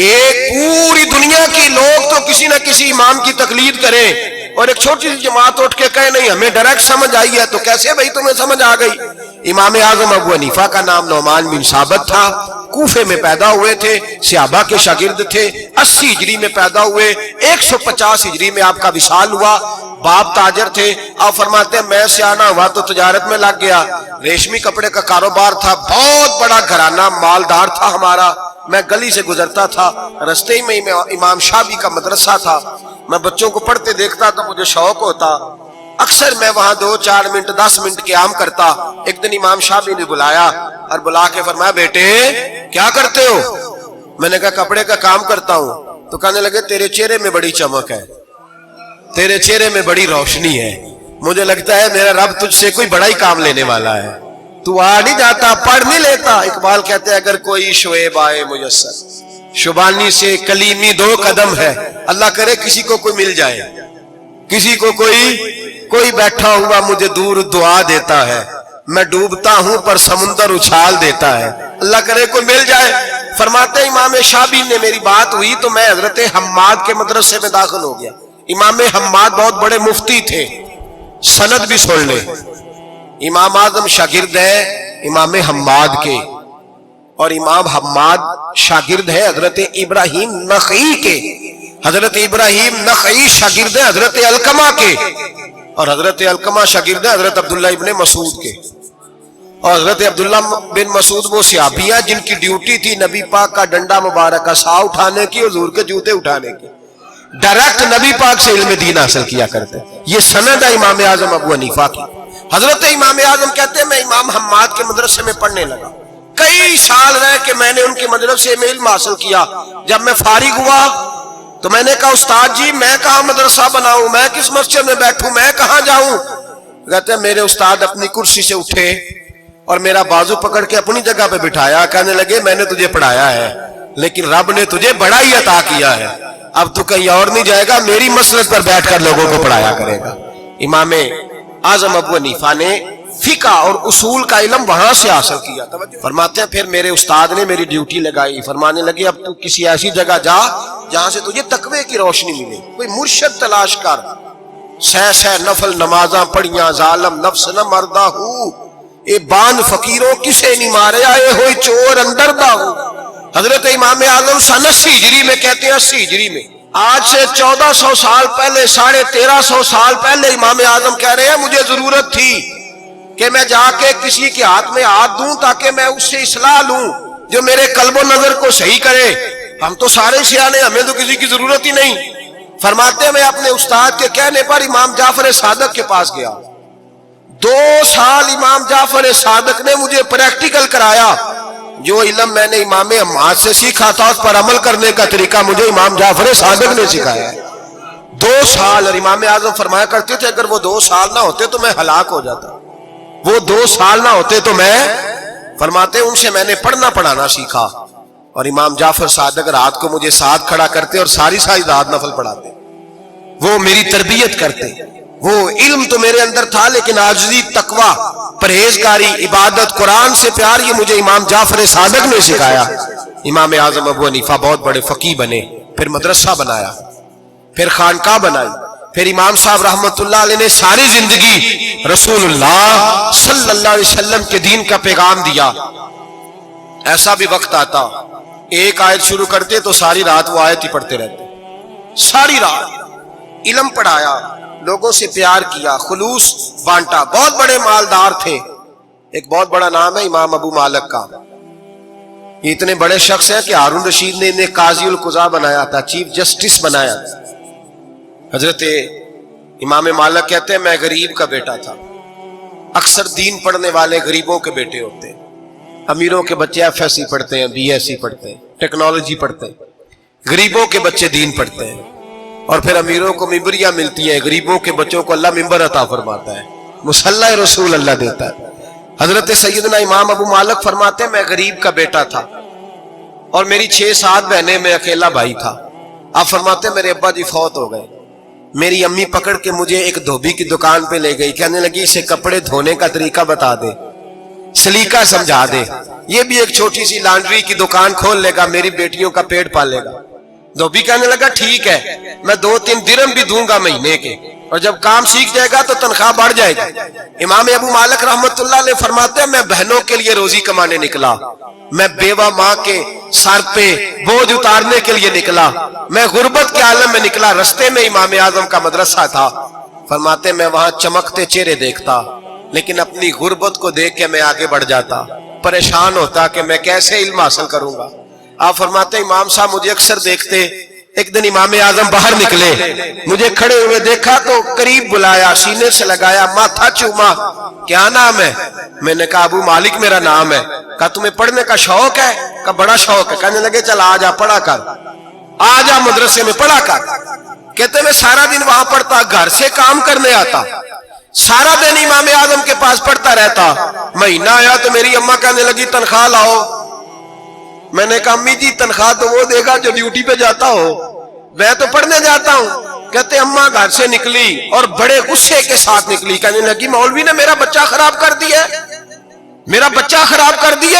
ایک پوری دنیا کی لوگ تو کسی نہ کسی امام کی تقلید کریں, اور ایک چھوٹی سی جماعت اٹھ کے کہے نہیں ہمیں ڈائریکٹ سمجھ آئی ہے. تو کیسے بھائی تمہیں سمجھ آ گئی؟ امام اعظم ابو حنیفہ کا نام نعمان بن ثابت تھا, کوفے میں پیدا ہوئے تھے, صحابہ کے شاگرد تھے, 80 ہجری میں پیدا ہوئے, 150 ہجری میں آپ کا وصال ہوا. باپ تاجر تھے, آپ فرماتے ہیں میں سیانا ہوا تو تجارت میں لگ گیا. ریشمی کپڑے کا کاروبار تھا, بہت بڑا گھرانہ مالدار تھا ہمارا. میں گلی سے گزرتا تھا, رستے میں امام شافعی کا مدرسہ تھا, میں بچوں کو پڑھتے دیکھتا تو مجھے شوق ہوتا, اکثر میں وہاں 2-4 منٹ 10 منٹ قیام کرتا. ایک دن امام شافعی نے بلایا اور بلا کے فرمایا بیٹے کیا کرتے ہو؟ میں نے کہا کپڑے کا کام کرتا ہوں. تو کہنے لگے تیرے چہرے میں بڑی چمک ہے, تیرے چہرے میں بڑی روشنی ہے, مجھے لگتا ہے میرا رب تجھ سے کوئی بڑا ہی کام لینے والا ہے, تو آ نہیں جاتا, پڑھ نہیں لیتا. اقبال کہتے ہیں اگر کوئی شعیب آئے میسر, شبانی سے کلیمی 2 قدم ہے. اللہ کرے کسی کو کوئی مل جائے, کسی کو کوئی بیٹھا ہوا مجھے دور دعا دیتا ہے، میں ڈوبتا ہوں پر سمندر اچھال دیتا ہے، اللہ کرے کوئی مل جائے۔ فرماتے ہیں امام شابی نے میری بات ہوئی تو میں حضرت حماد کے مدرسے میں داخل ہو گیا۔ امام حماد بہت بڑے مفتی تھے، سند بھی سن لے، امام اعظم شاگرد ہے امام حماد کے، اور امام حماد شاگرد ہے حضرت ابراہیم نخعی کے، حضرت ابراہیم نخعی شاگرد ہے حضرت علقمہ کے، اور حضرت علقمہ شاگرد ہے حضرت عبداللہ ابن مسعود کے، اور حضرت عبداللہ بن مسعود وہ صحابی ہیں جن کی ڈیوٹی تھی نبی پاک کا ڈنڈا مبارک کا سا اٹھانے کی، حضور کے جوتے اٹھانے کی، ڈائریکٹ نبی پاک سے علم دین حاصل کیا کرتے۔ یہ سند ہے امام اعظم ابو حنیفہ کی۔ حضرت امام اعظم کہتے ہیں میں امام حماد کے مدرسے میں پڑھنے لگا، کئی سال رہ کے میں نے ان کے مدرسے میں علم حاصل کیا۔ جب میں فارغ ہوا تو میں نے کہا استاد جی میں کہاں مدرسہ بناؤں، میں کس مسجد میں بیٹھوں، میں کہاں جاؤں؟ کہتے ہیں میرے استاد اپنی کرسی سے اٹھے اور میرا بازو پکڑ کے اپنی جگہ پہ بٹھایا، کہنے لگے میں نے تجھے پڑھایا ہے لیکن رب نے تجھے بڑا ہی عطا کیا ہے، اب تو کہیں اور نہیں جائے گا، میری مسجد پر بیٹھ کر لوگوں کو پڑھایا کرے گا۔ امام اعظم ابو حنیفہ نے فقہ اور اصول کا علم وہاں سے حاصل کیا۔ فرماتے ہیں پھر میرے استاد نے میری ڈیوٹی لگائی، فرمانے لگے اب تو کسی ایسی جگہ جا جہاں سے تجھے تقوی کی روشنی ملے، کوئی مرشد تلاش کر، سہ نفل نمازاں پڑھیاں ظالم نفس نہ مردہ ہو، اے باند فقیروں کسے نہیں مارے آئے ہوئی چور اندر دا ہو۔ حضرت امام اعظم سن 80 ہجری میں کہتے ہیں 80 ہجری میں، آج سے 1400 سال پہلے 1350 سال پہلے امام اعظم کہہ رہے ہیں مجھے ضرورت تھی کہ میں جا کے کسی کے ہاتھ میں ہاتھ دوں تاکہ میں اس سے اصلاح لوں جو میرے قلب و نظر کو صحیح کرے۔ ہم تو سارے سیانے، ہمیں تو کسی کی ضرورت ہی نہیں۔ فرماتے ہیں میں اپنے استاد کے کہنے پر امام جعفر صادق کے پاس گیا، 2 سال امام جعفر صادق نے مجھے پریکٹیکل کرایا، جو علم میں نے امام حماد سے سیکھا تھا اس پر عمل کرنے کا طریقہ مجھے امام جعفر صادق نے سکھایا ہے۔ 2 سال، اور امام اعظم فرمایا کرتے تھے اگر وہ 2 سال نہ ہوتے تو میں ہلاک ہو جاتا، وہ 2 سال نہ ہوتے تو میں، فرماتے ان سے میں نے پڑھنا پڑھانا سیکھا، اور امام جعفر صادق رات کو مجھے ساتھ کھڑا کرتے اور ساری رات نفل پڑھاتے، وہ میری تربیت کرتے۔ وہ علم تو میرے اندر تھا لیکن عاجزی، تقوی، پرہیزگاری، عبادت، قرآن سے پیار، یہ مجھے امام جعفر صادق نے سکھایا۔ امام اعظم ابو حنیفہ بہت بڑے فقیہ بنے، پھر مدرسہ بنایا، پھر خانقاہ بنائی، پھر امام صاحب رحمت اللہ علیہ نے ساری زندگی رسول اللہ صلی اللہ علیہ وسلم کے دین کا پیغام دیا۔ ایسا بھی وقت آتا ایک آیت شروع کرتے تو ساری رات وہ آیت ہی پڑھتے رہتے، ساری رات علم پڑھایا، لوگوں سے پیار کیا، خلوص بانٹا، بہت بڑے مالدار تھے۔ ایک بہت بڑا نام ہے امام ابو مالک کا، یہ اتنے بڑے شخص ہیں کہ ہارون رشید نے انہیں قاضی القضاء بنایا تھا، چیف جسٹس بنایا تھا۔ حضرت امام مالک کہتے ہیں میں غریب کا بیٹا تھا، اکثر دین پڑھنے والے غریبوں کے بیٹے ہوتے ہیں، امیروں کے بچے ایف ایس سی پڑھتے ہیں، بی ایس سی پڑھتے ہیں، ٹیکنالوجی پڑھتے ہیں، غریبوں کے بچے دین پڑھتے ہیں، اور پھر امیروں کو ممبریاں ملتی ہیں، غریبوں کے بچوں کو اللہ ممبر عطا فرماتا ہے، مصلی رسول اللہ دیتا ہے۔ حضرت سیدنا امام ابو مالک فرماتے ہیں میں غریب کا بیٹا تھا اور میری 6-7 بہنیں، میں اکیلا بھائی تھا۔ آپ فرماتے ہیں میرے ابا جی فوت ہو گئے، میری امی پکڑ کے مجھے ایک دھوبی کی دکان پہ لے گئی، کہنے لگی اسے کپڑے دھونے کا طریقہ بتا دے، سلیقہ سمجھا دے، یہ بھی ایک چھوٹی سی لانڈری کی دکان کھول لے گا، میری بیٹیوں کا پیٹ پالے گا۔ دھوبی کہنے لگا ٹھیک ہے، میں 2-3 درہم بھی دوں گا مہینے کے، اور جب کام سیکھ جائے گا تو تنخواہ بڑھ جائے گی۔ امام ابو مالک رحمت اللہ علیہ فرماتے ہیں میں بہنوں کے لیے روزی کمانے نکلا، میں بیوہ ماں کے سر پہ بوجھ اتارنے کے لیے نکلا، میں غربت کے عالم میں نکلا، رستے میں امام اعظم کا مدرسہ تھا۔ فرماتے میں وہاں چمکتے چہرے دیکھتا، لیکن اپنی غربت کو دیکھ کے میں آگے بڑھ جاتا، پریشان ہوتا کہ میں کیسے علم حاصل کروں گا۔ آپ فرماتے امام صاحب مجھے اکثر دیکھتے، ایک دن امام اعظم باہر نکلے، مجھے کھڑے ہوئے دیکھا تو قریب بلایا، سینے سے لگایا، ماتھا چوما، کیا نام ہے؟ میں نے کہا ابو مالک میرا نام ہے۔ کہا تمہیں پڑھنے کا شوق ہے؟ کہا بڑا شوق ہے۔ کہنے لگے چل آ جا پڑھا کر، آ جا مدرسے میں پڑھا کر۔ کہتے میں سارا دن وہاں پڑھتا، گھر سے کام کرنے آتا، سارا دن امام اعظم کے پاس پڑھتا رہتا۔ مہینہ آیا تو میری اماں کہنے لگی تنخواہ لاؤ۔ میں نے کہا امی جی تنخواہ تو وہ دے گا جو ڈیوٹی پہ جاتا ہو، میں تو پڑھنے جاتا ہوں۔ کہتے اماں گھر سے نکلی اور بڑے غصے کے ساتھ نکلی، کہنے لگی مولوی نے میرا بچہ خراب کر دیا، میرا بچہ خراب کر دیا،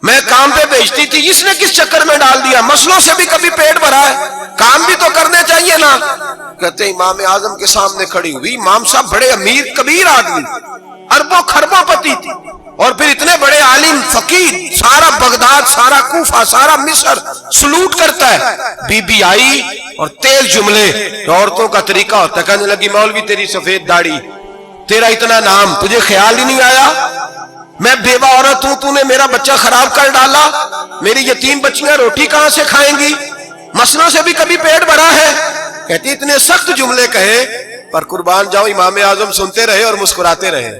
میں کام پہ بھیجتی تھی، اس نے کس چکر میں ڈال دیا، مسلوں سے بھی کبھی پیٹ بھرا ہے، کام بھی تو کرنے چاہیے نا۔ کہتے امام اعظم کے سامنے کھڑی ہوئی، امام صاحب بڑے امیر کبیر آدمی، اربوں خربوں پتی تھی، اور پھر اتنے بڑے عالم فقیر، سارا بغداد، سارا کوفہ، سارا مصر سلوٹ کرتا ہے۔ بی بی آئی اور تیز جملے، عورتوں کا طریقہ ہوتا ہے، کہنے لگی مولوی تیری سفید داڑھی، تیرا اتنا نام، تجھے خیال ہی نہیں آیا، میں بیوہ عورت ہوں، تو نے میرا بچہ خراب کر ڈالا، میری یتیم بچیاں روٹی کہاں سے کھائیں گی، مسلوں سے بھی کبھی پیٹ بھرا ہے۔ کہتی اتنے سخت جملے کہے، پر قربان جاؤ امام اعظم سنتے رہے اور مسکراتے رہے،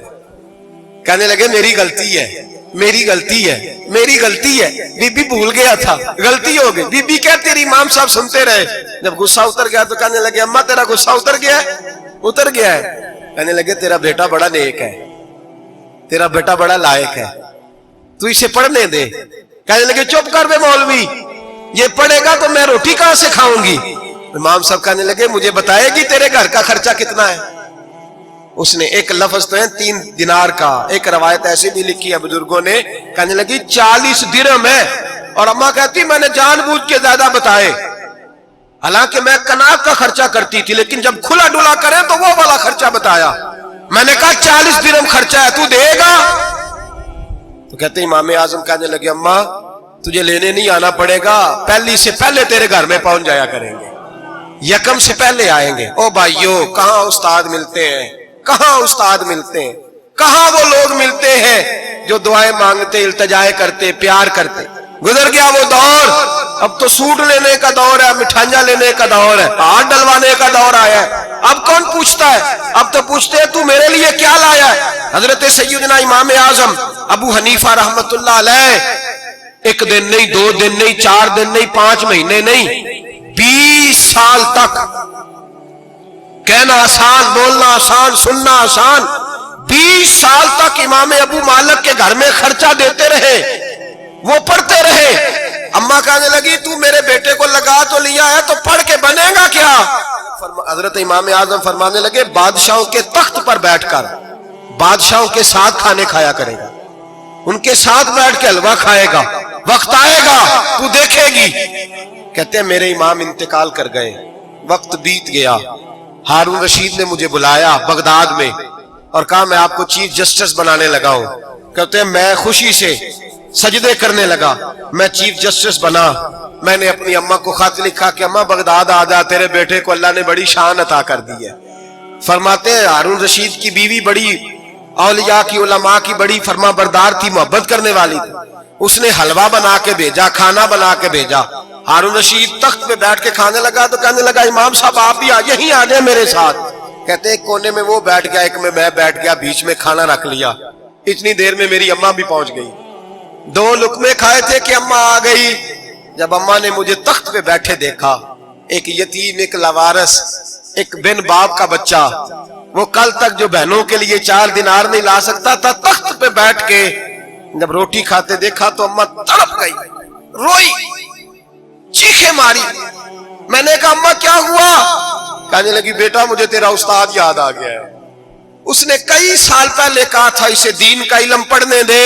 کہنے لگے میری غلطی ہے، میری غلطی ہے، میری غلطی ہے، بی بی بھول گیا تھا، غلطی ہو گئی۔ بی بی کہتے تیری امام صاحب سنتے رہے، جب غصہ اتر گیا تو کہنے لگے اماں تیرا غصہ اتر گیا ہے، اتر گیا ہے، کہنے لگے تیرا بیٹا بڑا نیک ہے، تیرا بیٹا بڑا لائق ہے، تو اسے پڑھنے دے۔ کہنے لگے چپ کر بے مولوی، یہ پڑھے گا تو میں روٹی کہاں سے کھاؤں گی۔ امام صاحب کہنے لگے مجھے بتائے گی تیرے گھر کا خرچہ کتنا ہے۔ اس نے ایک لفظ تو ہے 3 دینار کا، ایک روایت ایسی بھی لکھی ہے بزرگوں نے، کہنے لگی 40 درہم ہے، اور اماں کہتی میں نے جان بوجھ کے زیادہ بتائے، حالانکہ میں کناک کا خرچہ کرتی تھی، لیکن جب کھلا ڈلا کرے تو وہ والا خرچہ بتایا، میں نے کہا 40 درہم خرچہ ہے، تو دے گا؟ تو کہتے امام اعظم کہنے لگے اماں تجھے لینے نہیں آنا پڑے گا، پہلی سے پہلے تیرے گھر میں پہنچ جایا کریں گے، یکم سے پہلے آئیں گے۔ او بھائیو کہاں استاد ملتے ہیں، کہاں استاد ملتے ہیں، کہاں وہ لوگ ملتے ہیں جو دعائیں مانگتے، التجائے کرتے، پیار کرتے۔ گزر گیا وہ دور، اب تو سوٹ لینے کا دور ہے، مٹھائیاں لینے کا دور ہے، ہاتھ ڈلوانے کا دور آیا ہے۔ اب کون پوچھتا ہے، اب تو پوچھتے ہیں تو میرے لیے کیا لایا ہے۔ حضرت سیدنا امام اعظم ابو حنیفہ رحمت اللہ علیہ 1 دن نہیں، 2 دن نہیں، 4 دن نہیں، 5 مہینے نہیں، 20 سال تک، کہنا آسان، بولنا آسان، سننا آسان، 20 سال تک امام ابو مالک کے گھر میں خرچہ دیتے رہے، وہ پڑھتے رہے۔ اماں کہنے لگی تو میرے بیٹے کو لگا تو لیا ہے تو پڑھ کے بنے گا کیا؟ حضرت امام اعظم فرمانے لگے بادشاہوں کے تخت پر بیٹھ کر بادشاہوں کے ساتھ کھانے کھایا کرے گا، ان کے ساتھ بیٹھ کے حلوہ کھائے گا، وقت آئے گا تو دیکھے گی۔ کہتے ہیں میرے امام انتقال کر گئے، وقت بیت گیا، ہارون رشید نے مجھے بلایا بغداد میں اور کہا میں آپ کو چیف جسٹس بنانے لگا ہوں۔ کہتے ہیں میں خوشی سے سجدے کرنے لگا، میں چیف جسٹس بنا، میں نے اپنی اماں کو خط لکھا کہ اماں بغداد آ جا، تیرے بیٹے کو اللہ نے بڑی شان عطا کر دی ہے۔ فرماتے ہیں ہارون رشید کی بیوی بڑی اولیاء کی، علماء کی بڑی فرما بردار تھی، محبت کرنے والی تھی، اس نے حلوہ بنا کے بھیجا، کھانا بنا کے بھیجا۔ ہارون رشید تخت پہ بیٹھ کے کھانے لگا تو کہنے لگا امام صاحب آپ بھی یہیں آ جائیں میرے ساتھ۔ کہتے ہیں ایک کونے میں وہ بیٹھ گیا، ایک میں بیٹھ گیا، بیچ میں کھانا رکھ لیا، اتنی دیر میں میری اماں بھی پہنچ گئی، 2 لقمے کھائے تھے کہ اماں آ گئی۔ جب اماں نے مجھے تخت پہ بیٹھے دیکھا، ایک یتیم، ایک لاوارث، ایک بن باپ کا بچہ، وہ کل تک جو بہنوں کے لیے 4 دینار نہیں لا سکتا تھا، تخت پہ بیٹھ کے جب روٹی کھاتے دیکھا تو اماں تڑپ گئی، روئی، چیخیں ماری۔ میں نے کہا اماں کیا ہوا؟ کہنے لگی بیٹا مجھے تیرا استاد یاد آ گیا ہے، اس نے کئی سال پہلے کہا تھا اسے دین کا علم پڑھنے دے،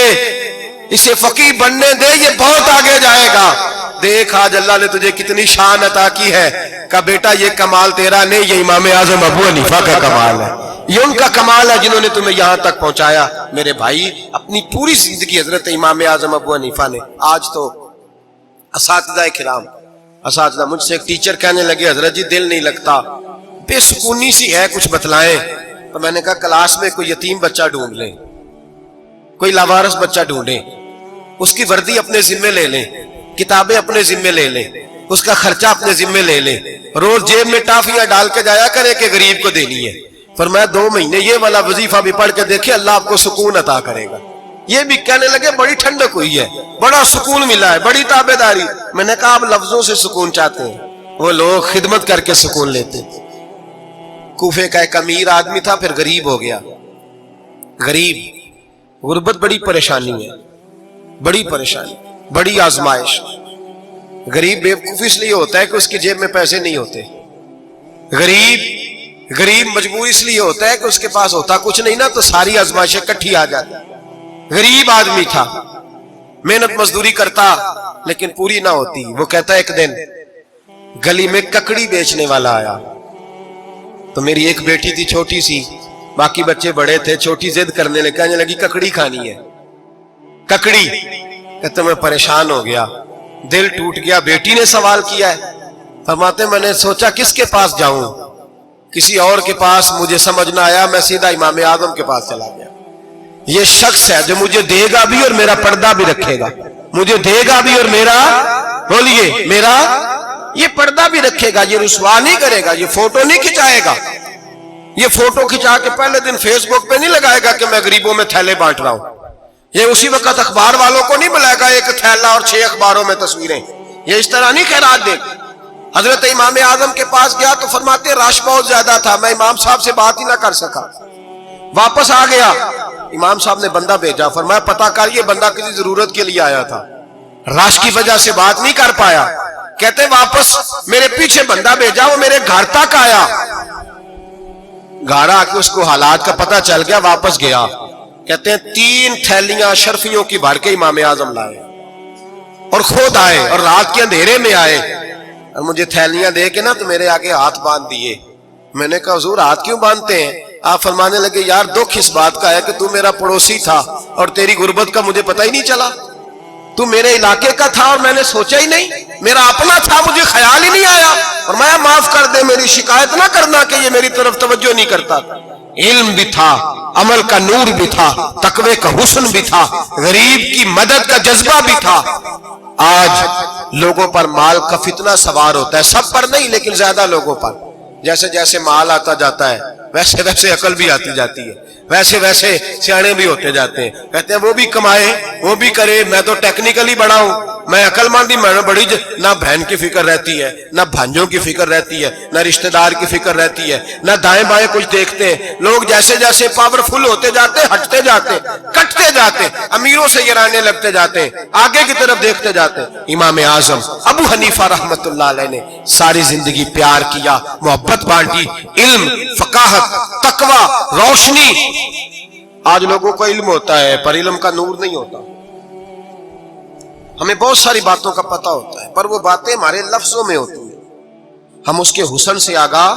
اسے فقیہ بننے دے، یہ بہت آگے جائے گا۔ دیکھ آج اللہ نے تجھے کتنی شان عطا کی ہے۔ کہا بیٹا یہ کمال تیرا نہیں، یہ امام اعظم ابو حنیفہ کا کمال ہے، یہ ان کا کمال ہے جنہوں نے تمہیں یہاں تک پہنچایا۔ میرے بھائی اپنی پوری زندگی حضرت امام اعظم ابو حنیفہ نے، آج تو اساتذہ کرام، اساتذہ مجھ سے ایک ٹیچر کہنے لگے حضرت جی دل نہیں لگتا، بے سکونی سی ہے، کچھ بتلائیں۔ تو میں نے کہا کلاس میں کوئی یتیم بچہ ڈھونڈ لیں، کوئی لاوارث بچہ ڈھونڈیں، اس کی وردی اپنے ذمے لے لیں، کتابیں اپنے ذمے لے لیں، اس کا خرچہ اپنے ذمے لے لیں، روز جیب میں ٹافیاں ڈال کے جایا کرے کہ غریب کو دینی ہے۔ فرمایا 2 مہینے یہ والا وظیفہ بھی پڑھ کے دیکھیں، اللہ آپ کو سکون عطا کرے گا۔ یہ بھی کہنے لگے بڑی ٹھنڈک ہوئی ہے، بڑا سکون ملا ہے، بڑی تابعداری۔ میں نے کہا آپ لفظوں سے سکون چاہتے ہیں، وہ لوگ خدمت کر کے سکون لیتے تھے۔ کوفے کا ایک امیر آدمی تھا، پھر غریب ہو گیا، غریب، غربت بڑی پریشانی ہے، بڑی پریشانی، بڑی آزمائش۔ غریب بیوقوف اس لیے ہوتا ہے کہ اس کی جیب میں پیسے نہیں ہوتے، غریب مجبور اس لیے ہوتا ہے کہ اس کے پاس ہوتا کچھ نہیں نا، تو ساری آزمائشیں کٹھی آ جاتی. غریب آدمی تھا، محنت مزدوری کرتا لیکن پوری نہ ہوتی. وہ کہتا ہے ایک دن گلی میں ککڑی بیچنے والا آیا. تو میری ایک بیٹی تھی چھوٹی سی، باقی بچے بڑے تھے. چھوٹی ضد کرنے لگی، کہنے لگی ککڑی کھانی ہے. ککڑی کہتے میں پریشان ہو گیا، دل ٹوٹ گیا. بیٹی نے سوال کیا ہے. فرماتے میں نے سوچا کس کے پاس جاؤں، کسی اور کے پاس مجھے سمجھ نہ آیا، میں سیدھا امام اعظم کے پاس چلا گیا. یہ شخص ہے جو مجھے دے گا بھی اور میرا پردہ بھی رکھے گا. مجھے دے گا بھی اور میرا، بولیے، میرا یہ پردہ بھی رکھے گا. یہ رسوا نہیں کرے گا، یہ فوٹو نہیں کھچائے گا. یہ فوٹو کھچا کے پہلے دن فیس بک پہ نہیں لگائے گا کہ میں غریبوں میں تھیلے بانٹ رہا ہوں. یہ اسی وقت اخبار والوں کو نہیں بلائے گا ایک تھیلا اور 6 اخباروں میں تصویریں. یہ اس طرح نہیں خیرات دے. حضرت امام اعظم کے پاس گیا تو فرماتے رش بہت زیادہ تھا، میں امام صاحب سے بات ہی نہ کر سکا. واپس آ گیا. امام صاحب نے بندہ بھیجا، فرمایا پتہ کر یہ بندہ کسی ضرورت کے لیے آیا تھا، رش کی وجہ سے بات نہیں کر پایا. کہتے واپس میرے پیچھے بندہ بھیجا، وہ میرے گھر تک آیا. گھر آ کے اس کو حالات کا پتہ چل گیا، واپس گیا. کہتے ہیں 3 تھیلیاں شرفیوں کی بھر کے امام اعظم لائے اور خود آئے اور رات کے اندھیرے میں آئے اور مجھے تھیلیاں دے کے نا تو میرے آگے ہاتھ باندھ دیے. میں نے کہا حضور ہاتھ کیوں باندھتے ہیں؟ آپ فرمانے لگے یار دکھ اس بات کا ہے کہ تو میرا پڑوسی تھا اور تیری غربت کا مجھے پتہ ہی نہیں چلا. تو میرے علاقے کا تھا اور میں نے سوچا ہی نہیں، میرا اپنا تھا، مجھے خیال ہی نہیں آیا. اور میں معاف کر دے، میری شکایت نہ کرنا کہ یہ میری طرف توجہ نہیں کرتا. علم بھی تھا، عمل کا نور بھی تھا، تقوی کا حسن بھی تھا، غریب کی مدد کا جذبہ بھی تھا. آج لوگوں پر مال کا فتنہ سوار ہوتا ہے، سب پر نہیں لیکن زیادہ لوگوں پر. جیسے جیسے مال آتا جاتا ہے ویسے ویسے عقل بھی آتی جاتی ہے، ویسے ویسے سیانے بھی ہوتے جاتے ہیں. کہتے ہیں وہ بھی کمائے وہ بھی کرے، میں تو ٹیکنیکلی بڑا ہوں، میں عقل مندی، میں بڑی نہ بہن کی فکر رہتی ہے، نہ بھانجوں کی فکر رہتی ہے، نہ رشتہ دار کی فکر رہتی ہے، نہ دائیں بائیں کچھ دیکھتے ہیں. لوگ جیسے جیسے پاورفل ہوتے جاتے ہٹتے جاتے، کٹتے جاتے، امیروں سے گرانے لگتے جاتے، آگے کی طرف دیکھتے جاتے. امام اعظم ابو حنیفہ رحمت اللہ علیہ نے ساری زندگی پیار کیا، محبت بانٹی، علم، فقاہت، تقوی، روشنی. آج لوگوں کو علم ہوتا ہے پر علم کا نور نہیں ہوتا. ہمیں بہت ساری باتوں کا پتہ ہوتا ہے پر وہ باتیں ہمارے لفظوں میں ہوتی ہیں، ہم اس کے حسن سے آگاہ.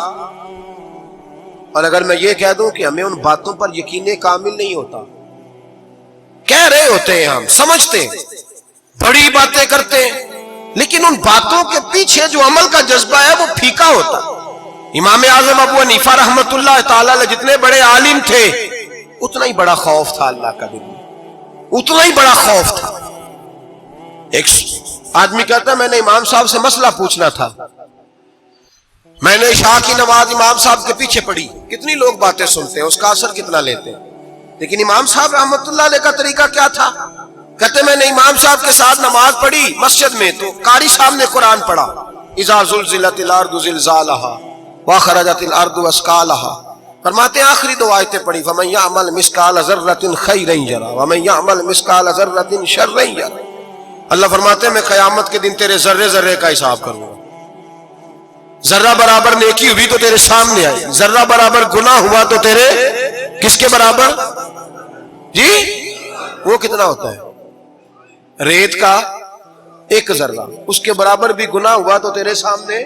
اور اگر میں یہ کہہ دوں کہ ہمیں ان باتوں پر یقین کامل نہیں ہوتا، کہہ رہے ہوتے ہیں، ہم سمجھتے ہیں، بڑی باتیں کرتے ہیں، لیکن ان باتوں کے پیچھے جو عمل کا جذبہ ہے وہ پھیکا ہوتا. امام اعظم ابو حنیفہ رحمت اللہ تعالی علیہ جتنے بڑے عالم تھے اتنا ہی بڑا خوف تھا اللہ کا دل میں، اتنا ہی بڑا خوف تھا. ایک آدمی کہتا ہے میں نے امام صاحب سے مسئلہ پوچھنا تھا، میں نے عشاء کی نماز امام صاحب کے پیچھے پڑھی. کتنی لوگ باتیں سنتے ہیں، اس کا اثر کتنا لیتے ہیں، لیکن امام صاحب رحمت اللہ علیہ کا طریقہ کیا تھا؟ کہتے میں نے امام صاحب کے ساتھ نماز پڑھی مسجد میں تو قاری صاحب نے قرآن پڑھا، اذا زلزلت الارض زلزالہا واخرجت الارض اثقالہا. فرماتے ہیں آخری 2 آیتیں پڑھی، فمن یعمل مثقال ذرۃ خیرا یرہ ومن یعمل مثقال ذرۃ شرا یرہ. اللہ فرماتے ہیں میں قیامت کے دن تیرے ذرے ذرے کا حساب کروں گا. ذرہ برابر نیکی ہوئی تو تیرے سامنے آئی، ذرہ برابر گناہ ہوا تو تیرے کس کے برابر؟ جی وہ کتنا ہوتا ہے؟ ریت کا 1 ذرہ، اس کے برابر بھی گناہ ہوا تو تیرے سامنے.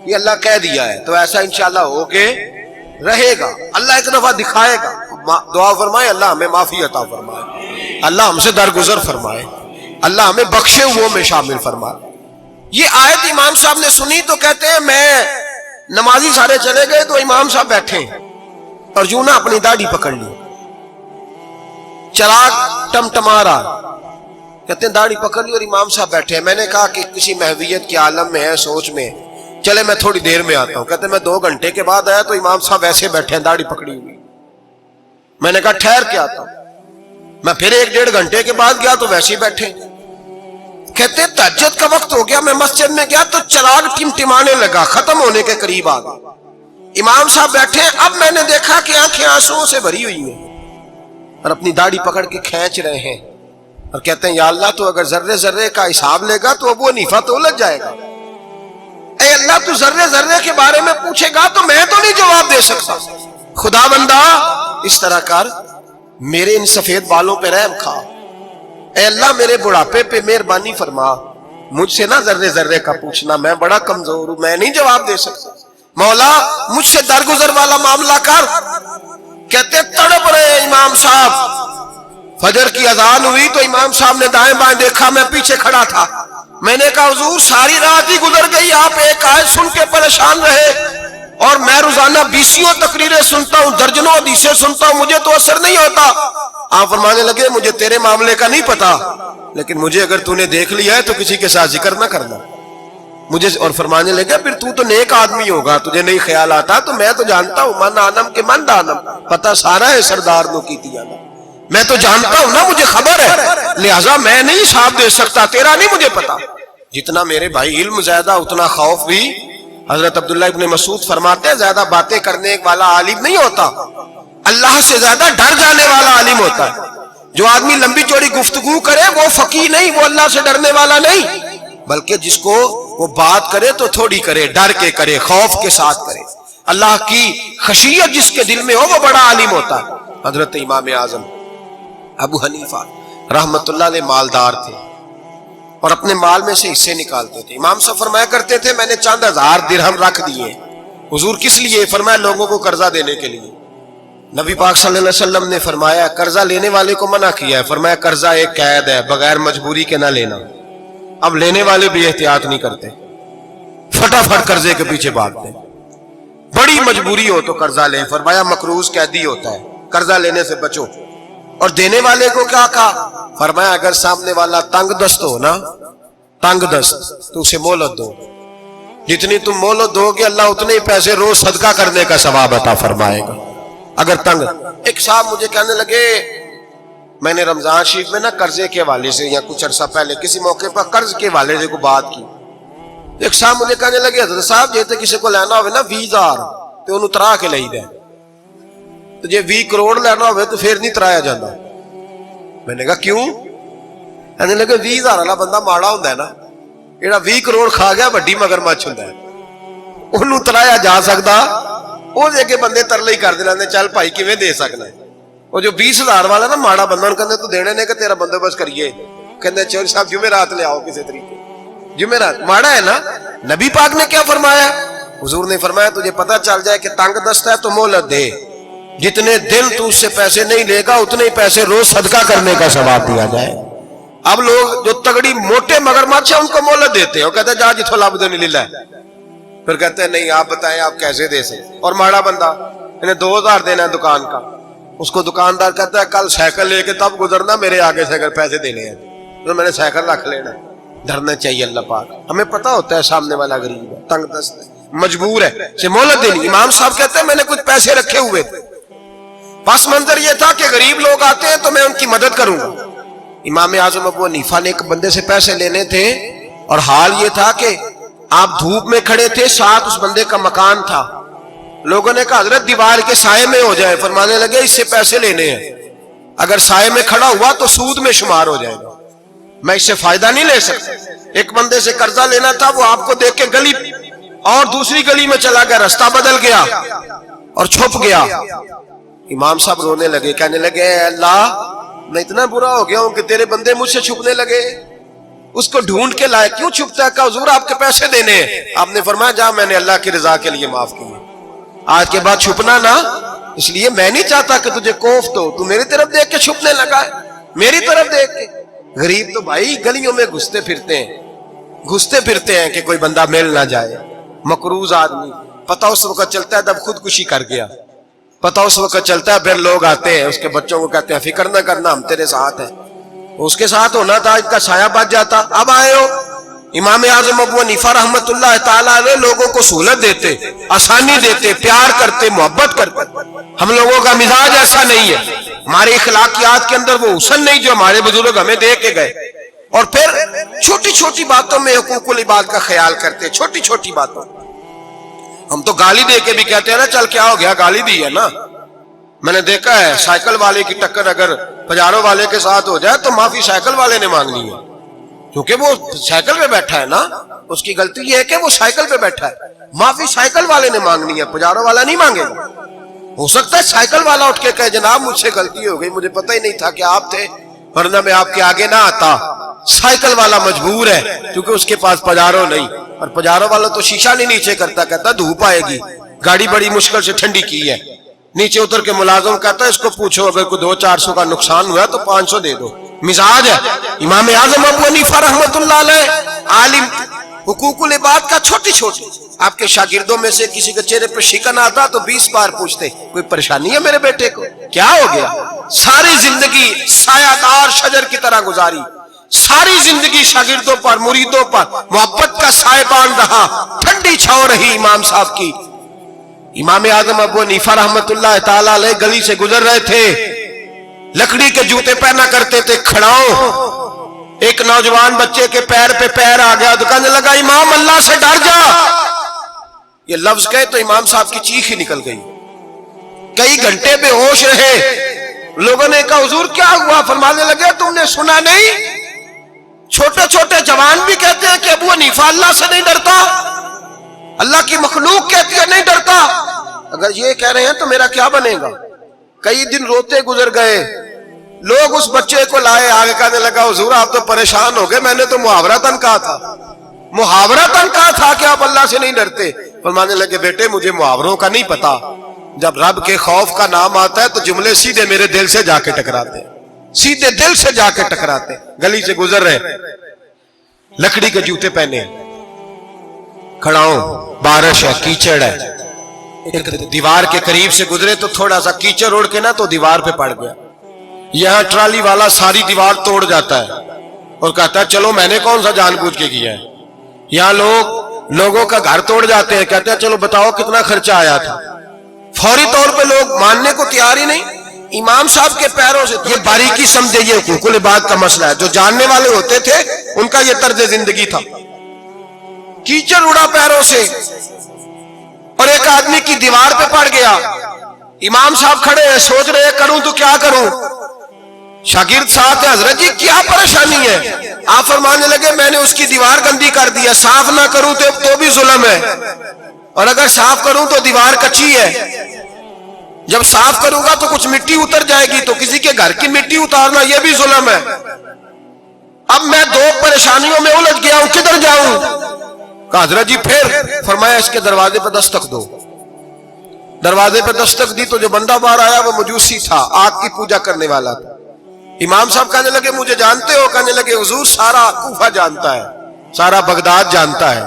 یہ اللہ کہہ دیا ہے تو ایسا انشاءاللہ ہو کے رہے گا. اللہ ایک دفعہ دکھائے گا. دعا فرمائے اللہ ہمیں معافی عطا فرمائے، اللہ ہم سے درگزر فرمائے، اللہ ہمیں بخشے ہوئے میں شامل فرمائے. یہ آیت امام صاحب نے سنی تو کہتے ہیں میں نمازی سارے چلے گئے تو امام صاحب بیٹھے اور یوں نہ اپنی داڑھی پکڑ لی، چراغ ٹمٹما رہا. کہتے ہیں داڑھی پکڑ لی اور امام صاحب بیٹھے. میں نے کہا کہ کسی محویت کے عالم میں ہے، سوچ میں، چلے میں تھوڑی دیر میں آتا ہوں. کہتے ہیں میں 2 گھنٹے کے بعد آیا تو امام صاحب ایسے بیٹھے ہیں داڑھی پکڑی ہوئی. میں نے کہا ٹھہر کے آتا ہوں. میں پھر 1-1.5 گھنٹے کے بعد گیا تو ویسے ہی بیٹھے. کہتے تہجد کا وقت ہو گیا، میں مسجد میں گیا تو چراغ ٹمٹمانے لگا، ختم ہونے کے قریب آ گیا. امام صاحب بیٹھے. اب میں نے دیکھا کہ آنکھیں آنسوؤں سے بھری ہوئی ہیں اور اپنی داڑھی پکڑ کے کھینچ رہے ہیں اور کہتے ہیں یا اللہ تو اگر ذرے ذرے کا حساب لے گا تو ابو حنیفہ تو الجھ جائے گا. اے اے اللہ تو ذرے ذرے کے بارے میں پوچھے گا تو میں تو نہیں جواب دے سکتا، خدا بندہ اس طرح کر، میرے ان سفید بالوں پہ رحم کھا، اے اللہ میرے بڑھاپے پہ مہربانی فرما، مجھ سے نہ ذرے ذرے کا پوچھنا، میں بڑا کمزور ہوں، میں نہیں جواب دے سکتا، مولا مجھ سے درگزر والا معاملہ کر۔ کہتے تڑپ رہے امام صاحب، فجر کی اذان ہوئی تو امام صاحب نے دائیں بائیں دیکھا، میں پیچھے کھڑا تھا، میں نے کہا حضور ساری رات ہی گزر گئی، آپ ایک آیت سن کے پریشان رہے، اور میں روزانہ 20 تقریریں سنتا ہوں، درجنوں حدیثیں سنتا ہوں، مجھے تو اثر نہیں ہوتا۔ آپ فرمانے لگے مجھے تیرے معاملے کا نہیں پتا، لیکن مجھے اگر تو نے دیکھ لیا ہے تو کسی کے ساتھ ذکر نہ کرنا مجھے، اور فرمانے لگے پھر تو نیک آدمی ہوگا، تجھے نہیں خیال آتا، تو میں تو جانتا ہوں من آنم کے من دانم، پتہ سارا ہے سردار نو کی دیا، میں تو جانتا ہوں نا، مجھے خبر ہے، لہٰذا میں نہیں حساب دے سکتا، تیرا نہیں مجھے پتا۔ جتنا میرے بھائی علم زیادہ اتنا خوف بھی، حضرت عبداللہ ابن مسعود فرماتے ہیں زیادہ باتیں کرنے والا عالم نہیں ہوتا، اللہ سے زیادہ ڈر جانے والا عالم ہوتا ہے۔ جو آدمی لمبی چوڑی گفتگو کرے وہ فقیہ نہیں، وہ اللہ سے ڈرنے والا نہیں، بلکہ جس کو وہ بات کرے تو تھوڑی کرے، ڈر کے کرے، خوف کے ساتھ کرے، اللہ کی خشیت جس کے دل میں ہو وہ بڑا عالم ہوتا ہے۔ حضرت امام اعظم ابو حنیفہ رحمت اللہ علیہ مالدار تھے اور اپنے مال میں سے حصے نکالتے تھے۔ امام صاحب فرمایا کرتے تھے میں نے چند ہزار درہم رکھ دیے۔ حضور کس لیے؟ فرمایا لوگوں کو قرضہ دینے کے لیے۔ نبی پاک صلی اللہ علیہ وسلم نے فرمایا قرضہ لینے والے کو منع کیا ہے، فرمایا قرضہ ایک قید ہے، بغیر مجبوری کے نہ لینا۔ اب لینے والے بھی احتیاط نہیں کرتے، فٹافٹ قرضے کے پیچھے بھاگتے ہیں، بڑی مجبوری ہو تو قرضہ لیں، فرمایا مقروض قیدی ہوتا ہے، قرضہ لینے سے بچو۔ اور دینے والے کو کیا کہا؟ فرمایا اگر سامنے والا تنگ دست ہو نا، تنگ دست، تو اسے مہلت دو، جتنی تم مہلت دو گے اللہ اتنے ہی پیسے روز صدقہ کرنے کا ثواب عطا فرمائے گا۔ اگر تنگ، ایک صاحب مجھے کہنے لگے میں نے رمضان شریف میں نا قرضے کے حوالے سے یا کچھ عرصہ پہلے کسی موقع پر قرض کے حوالے سے کوئی بات کی، ایک صاحب مجھے کہنے لگے حضرت صاحب جیسے کسی کو لینا ہوئے نا 20,000 تو انہوں ترا کے لئی دے، تو جے 20 کروڑ لینا ہوئے تو پھر نہیں ترایا جانا۔ میں نے کہا کیوں؟ کہنے لگے 20,000 والا بندہ ماڑا ہوتا ہے نا، جہاں 20 کروڑ کھا گیا وڈی مگرمچھ ہوتا ہے، انہوں ترایا جا سکتا، وہ دے کے بندے ترلے ہی کر دے چل بھائی کیویں دے سکنا ہے۔ وہ جو 20,000 والا نا ماڑا بندہ انہوں کہنے تو دینے نے کہ تیرا بندوبست کریے، کہنے چور صاحب جمعرات لے آؤ کسی طریقے، جمعرات ماڑا ہے نا۔ نبی پاک نے کیا فرمایا؟ حضور نے فرمایا تجھے پتہ چل جائے کہ تنگ دست ہے تو مہلت دے، جتنے دن تو اس سے پیسے نہیں لے گا اتنے ہی پیسے روز صدقہ کرنے کا ثواب دیا جائے۔ اب لوگ جو تگڑی موٹے مگرمچھ ہیں ان کو مہلت دیتے ہیں، وہ کہتے ہیں جا جتھو لب دے نہیں لے، پھر کہتے ہیں نہیں آپ بتائیں آپ کیسے دے سکتے۔ اور ماڑا بندہ انہیں 2,000 دینا ہے دکان کا، اس کو دکاندار کہتا ہے کل سائیکل لے کے تب گزرنا میرے آگے سے اگر پیسے دینے ہیں تو میں نے سائیکل رکھ لینا۔ ڈرنا چاہیے اللہ پاک، ہمیں پتہ ہوتا ہے سامنے والا غریب ہے، تنگ دست ہے، مجبور ہے، اسے مہلت دینی۔ امام صاحب کہتے ہیں میں نے کچھ پیسے رکھے ہوئے تھے، پس منظر یہ تھا کہ غریب لوگ آتے ہیں تو میں ان کی مدد کروں گا۔ امام اعظم ابو حنیفہ نے ایک بندے سے پیسے لینے تھے اور حال یہ تھا کہ آپ دھوپ میں کھڑے تھے، ساتھ اس بندے کا مکان تھا، لوگوں نے کہا حضرت دیوار کے سائے میں ہو جائے، فرمانے لگے اس سے پیسے لینے ہیں، اگر سائے میں کھڑا ہوا تو سود میں شمار ہو جائے گا، میں اس سے فائدہ نہیں لے سکتا۔ ایک بندے سے قرضہ لینا تھا، وہ آپ کو دیکھ کے گلی اور دوسری گلی میں چلا گیا، رستہ بدل گیا اور چھپ گیا۔ امام صاحب رونے لگے، کہنے لگے اے اللہ میں اتنا برا ہو گیا ہوں کہ تیرے بندے مجھ سے چھپنے لگے، اس کو ڈھونڈ کے لائے، کیوں چھپتا ہے؟ کہا حضور آپ کے پیسے دینے ہیں۔ آپ نے فرمایا جا میں نے اللہ کی رضا کے لیے معاف کیے، آج کے بعد چھپنا نہ، اس لیے میں نہیں چاہتا کہ تجھے کوفت ہو، تو میری طرف دیکھ کے چھپنے لگا ہے، میری طرف دیکھ کے۔ غریب تو بھائی گلیوں میں گھستے پھرتے ہیں کہ کوئی بندہ مل نہ جائے، مقروض آدمی، پتہ اس وقت چلتا ہے جب خودکشی کر گیا، پتہ اس وقت چلتا ہے پھر لوگ آتے ہیں اس کے بچوں کو کہتے ہیں فکر نہ کرنا ہم تیرے ساتھ ہیں، اس کے ساتھ ہونا تھا اس کا سایہ بچ جاتا۔ اب آئے ہو امام اعظم ابو حنیفہ رحمت اللہ تعالیٰ علیہ لوگوں کو سہولت دیتے، آسانی دیتے، پیار کرتے، محبت کرتے۔ ہم لوگوں کا مزاج ایسا نہیں ہے، ہمارے اخلاقیات کے اندر وہ حسن نہیں جو ہمارے بزرگ ہمیں دے کے گئے، اور پھر چھوٹی چھوٹی باتوں میں حقوق العباد کا خیال کرتے، چھوٹی چھوٹی باتوں۔ ہم تو گالی دے کے بھی کہتے ہیں نا چل کیا ہو گیا، گالی دی ہے نا۔ میں نے دیکھا ہے سائیکل والے کی ٹکر اگر پجارو والے کے ساتھ ہو جائے تو معافی سائیکل والے نے مانگنی ہے، کیونکہ وہ سائیکل پہ بیٹھا ہے نا، اس کی غلطی یہ ہے کہ وہ سائیکل پہ بیٹھا ہے، معافی سائیکل والے نے مانگنی ہے، پجاروں والا نہیں مانگے گا۔ ہو سکتا ہے سائیکل والا اٹھ کے کہے جناب مجھ سے غلطی ہو گئی، مجھے پتہ ہی نہیں تھا کہ آپ تھے، ورنہ میں آپ کے آگے نہ آتا۔ سائیکل والا مجبور ہے کیونکہ اس کے پاس پجاروں نہیں، اور پجاروں والا تو شیشہ نہیں نیچے کرتا، کہتا دھوپ آئے گی، گاڑی بڑی مشکل سے ٹھنڈی کی ہے، نیچے اتر کے ملازم کہتا ہے اس کو پوچھو اگر کوئی 200-400 کا نقصان ہوا تو 500 دے دو۔ مزاج ہے امام اعظم ابو حنیفہ رحمۃ اللہ علیہ، عالم، حقوق العباد کا چھوٹی چھوٹی، آپ کے شاگردوں میں سے کسی کے چہرے پر شکن آتا تو 20 بار پوچھتے کوئی پریشانی ہے میرے بیٹے کو، کیا ہو گیا؟ ساری زندگی سایہ دار شجر کی طرح گزاری، ساری زندگی شاگردوں پر مریدوں پر محبت کا سائبان رہا، ٹھنڈی چھاؤں رہی امام صاحب کی۔ امام اعظم ابو حنیفہ رحمۃ اللہ تعالی علیہ گلی سے گزر رہے تھے، لکڑی کے جوتے پہنا کرتے تھے، کھڑاؤں، ایک نوجوان بچے کے پیر پہ پیر آ گیا تو کہنے لگا امام اللہ سے ڈر جا۔ یہ لفظ کہے تو امام صاحب کی چیخ ہی نکل گئی، کئی گھنٹے بے ہوش رہے۔ لوگوں نے کہا حضور کیا ہوا؟ فرمانے لگے تم نے سنا نہیں، چھوٹے چھوٹے جوان بھی کہتے ہیں کہ ابو حنیفہ اللہ سے نہیں ڈرتا، اللہ کی مخلوق کہتی ہے نہیں ڈرتا۔ اگر یہ کہہ رہے ہیں تو میرا کیا بنے گا؟ کئی دن روتے گزر گئے، لوگ اس بچے کو لائے، آگے کہنے لگا حضور آپ تو پریشان ہو گئے، میں نے تو محاورتاً کہا تھا، محاورتاً کہا تھا کہ آپ اللہ سے نہیں ڈرتے۔ فرمانے لگے بیٹے مجھے محاوروں کا نہیں پتا، جب رب کے خوف کا نام آتا ہے تو جملے سیدھے میرے دل سے جا کے ٹکراتے ہیں، سیدھے دل سے جا کے ٹکراتے ہیں۔ گلی سے گزر رہے، لکڑی کے جوتے پہنے، کھڑاؤں، بارش ہے، کیچڑ ہے، ایک دیوار کے قریب سے گزرے تو تھوڑا سا کیچڑ اڑ کے نا تو دیوار پہ پڑ گیا۔ یہاں ٹرالی والا ساری دیوار توڑ جاتا ہے اور کہتا ہے چلو میں نے کون سا جان بوجھ کے کیا ہے۔ یہاں لوگوں کا گھر توڑ جاتے ہیں، کہتے ہیں چلو بتاؤ کتنا خرچہ آیا تھا۔ فوری طور پہ لوگ ماننے کو تیار ہی نہیں۔ امام صاحب کے پیروں سے یہ باریکی سمجھے، یہ حقوق العباد کا مسئلہ ہے، جو جاننے والے ہوتے تھے ان کا یہ طرز زندگی تھا۔ کیچڑ اڑا پیروں سے اور ایک آدمی کی دیوار پہ پڑ گیا۔ امام صاحب کھڑے ہیں، سوچ رہے ہیں کروں تو کیا کروں۔ شاگرد صاحب حضرت جی کیا پریشانی ہے؟ آپ فرمانے لگے میں نے اس کی دیوار گندی کر دیا، صاف نہ کروں تو بھی ظلم ہے، اور اگر صاف کروں تو دیوار کچی ہے، جب صاف کروں گا تو کچھ مٹی اتر جائے گی، تو کسی کے گھر کی مٹی اتارنا یہ بھی ظلم ہے۔ اب میں دو پریشانیوں میں الجھ گیا ہوں، کدھر جاؤں؟ کہا حضرت جی پھر؟ فرمایا اس کے دروازے پہ دستک دو۔ دروازے پہ دستک دی تو جو بندہ باہر آیا وہ مجوسی تھا، آگ کی پوجا کرنے والا تھا۔ امام صاحب کہنے لگے مجھے جانتے ہو؟ کہنے لگے حضور سارا کوفہ جانتا ہے، سارا بغداد جانتا ہے،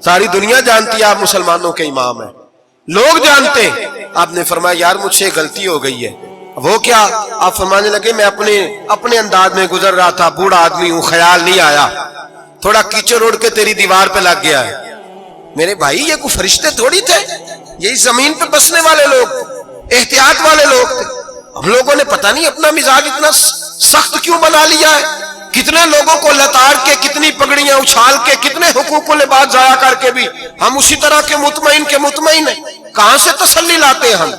ساری دنیا جانتی ہے آپ مسلمانوں کے امام ہیں، لوگ جانتے۔ آپ نے فرمایا یار مجھ سے غلطی ہو گئی ہے۔ وہ کیا؟ آپ فرمانے لگے میں اپنے انداز میں گزر رہا تھا، بوڑھا آدمی ہوں، خیال نہیں آیا، تھوڑا کیچڑ اڑ کے تیری دیوار پہ لگ گیا ہے۔ میرے بھائی یہ کوئی فرشتے تھوڑی تھے، یہی زمین پہ بسنے والے لوگ، احتیاط والے لوگ تھے۔ ہم لوگوں نے پتہ نہیں اپنا مزاج اتنا سخت کیوں بنا لیا ہے، کتنے لوگوں کو لتاڑ کے، کتنی پگڑیاں اچھال کے، کتنے حقوق العباد ضائع کر کے بھی ہم اسی طرح کے مطمئن ہیں۔ کہاں سے تسلی لاتے ہیں ہم؟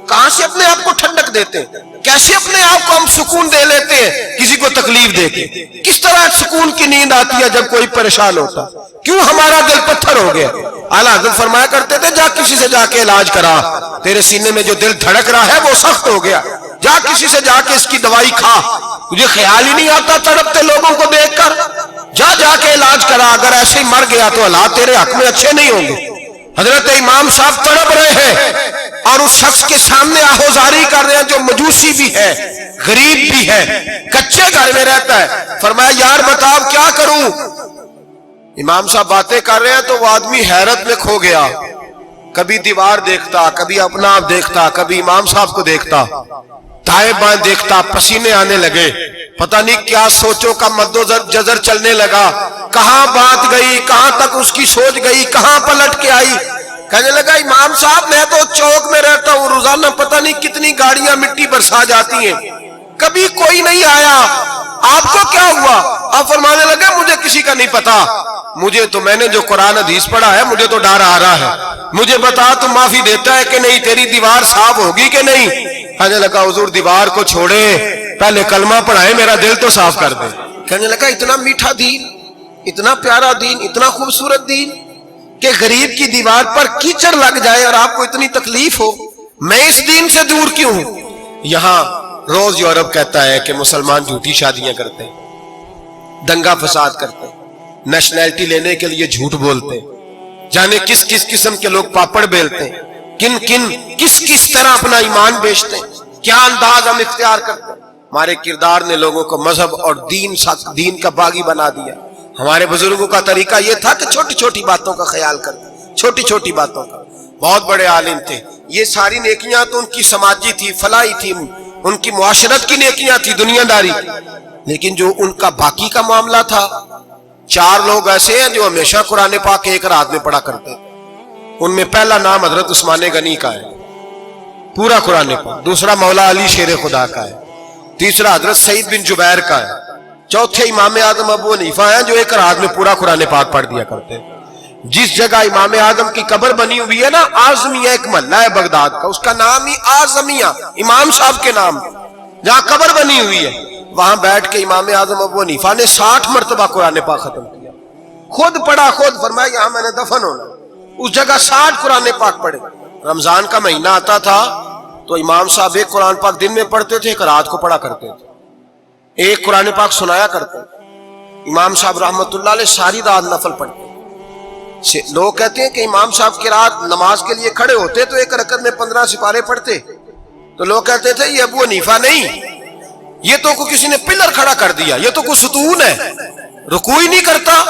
کہاں سے اپنے آپ کو ٹھنڈک دیتے ہیں؟ کیسے اپنے آپ کو ہم سکون دے لیتے ہیں کسی کو تکلیف دے کے؟ کس طرح سکون کی نیند آتی ہے جب کوئی پریشان ہوتا؟ کیوں ہمارا دل پتھر ہو گیا؟ اعلیٰ حضرت فرمایا کرتے تھے جا کسی سے جا کے علاج کرا، تیرے سینے میں جو دل دھڑک رہا ہے وہ سخت ہو گیا، جا کسی سے جا کے اس کی دوائی کھا، تجھے خیال ہی نہیں آتا تڑپتے لوگوں کو دیکھ کر، جا کے علاج کرا، اگر ایسے ہی مر گیا تو حالات تیرے حق میں اچھے نہیں ہوں گے۔ حضرت امام صاحب تڑپ رہے ہیں اور اس شخص کے سامنے آہوزاری کر رہے ہیں جو مجوسی بھی ہے، غریب بھی ہے، کچے گھر میں رہتا ہے۔ فرمایا یار بتا اب کیا کروں؟ امام صاحب باتیں کر رہے ہیں تو وہ آدمی حیرت میں کھو گیا، کبھی دیوار دیکھتا، کبھی اپنا آپ دیکھتا، کبھی امام صاحب کو دیکھتا، دائیں بائیں دیکھتا، پسینے آنے لگے، پتہ نہیں کیا سوچوں کا مد و جزر چلنے لگا، کہاں بات گئی، کہاں تک اس کی سوچ گئی، کہاں پلٹ کے آئی۔ کہنے لگا امام صاحب میں تو چوک میں رہتا ہوں، روزانہ پتہ نہیں کتنی گاڑیاں مٹی برسا جاتی ہیں، کبھی کوئی نہیں آیا، آپ کو کیا ہوا؟ آپ فرمانے لگے مجھے کسی کا نہیں پتا، مجھے تو میں نے جو قرآن حدیث پڑھا ہے مجھے تو ڈر آ رہا ہے، مجھے بتا تو معافی دیتا ہے کہ نہیں، تیری دیوار صاف ہوگی کہ نہیں؟ کہنے لگا حضور دیوار کو چھوڑے، پہلے کلمہ پڑھائے، میرا دل تو صاف کر دے۔ کہنے لگا اتنا میٹھا دین، اتنا پیارا دین، اتنا خوبصورت دین کہ غریب کی دیوار پر کیچڑ لگ جائے اور آپ کو اتنی تکلیف ہو، میں اس دین سے دور کیوں ہوں؟ یہاں روز یورپ کہتا ہے کہ مسلمان جھوٹی شادیاں کرتے ہیں، دنگا فساد کرتے ہیں، نیشنلٹی لینے کے لیے جھوٹ بولتے ہیں، جانے کس کس قسم کے لوگ پاپڑ بیلتے ہیں، کس طرح اپنا ایمان بیچتے ہیں، کیا انداز ہم اختیار کرتے ہیں۔ ہمارے کردار نے لوگوں کو مذہب اور دین کا باغی بنا دیا۔ ہمارے بزرگوں کا طریقہ یہ تھا کہ چھوٹی چھوٹی باتوں کا خیال کرتے، چھوٹی چھوٹی باتوں کا۔ بہت بڑے عالم تھے، یہ ساری نیکیاں تو ان کی سماجی تھی، فلاحی تھی، ان کی معاشرت کی نیکیاں تھی، دنیا داری، لیکن جو ان کا باقی کا معاملہ تھا، 4 لوگ ایسے ہیں جو ہمیشہ قرآن پاک ایک رات میں پڑھا کرتے ہیں۔ ان میں پہلا نام حضرت عثمان غنی کا ہے، پورا قرآن پاک، دوسرا مولا علی شیر خدا کا ہے، تیسرا حضرت سعید بن جبیر کا ہے، چوتھے امام اعظم ابو حنیفہ ہیں جو ایک رات میں پورا قرآن پاک پڑھ دیا کرتے ہیں۔ جس جگہ امام اعظم کی قبر بنی ہوئی ہے نا، اعظمیہ ایک محلہ ہے بغداد کا، اس کا نام ہی اعظمیہ، امام صاحب کے نام، جہاں قبر بنی ہوئی ہے، وہاں بیٹھ کے امام اعظم ابو حنیفہ نے 60 مرتبہ قرآن پاک ختم کیا، خود پڑھا، خود فرمایا یہاں میں نے دفن ہونا، اس جگہ 60 قرآن پاک پڑھے۔ رمضان کا مہینہ آتا تھا تو امام صاحب ایک قرآن پاک دن میں پڑھتے تھے، ایک رات کو پڑھا کرتے تھے، ایک قرآن پاک سنایا کرتے تھے۔ امام صاحب رحمت اللہ علیہ ساری رات نفل پڑھتے۔ لوگ کہتے ہیں کہ امام صاحب کی رات نماز کے لیے کھڑے ہوتے تو ایک رکعت میں 15 سپارے پڑھتے، تو لوگ کہتے تھے یہ ابو حنیفہ نہیں، یہ تو کوئی کسی نے پلر کھڑا کر دیا، یہ تو کوئی ستون ہے، رکوع ہی نہیں کرتا،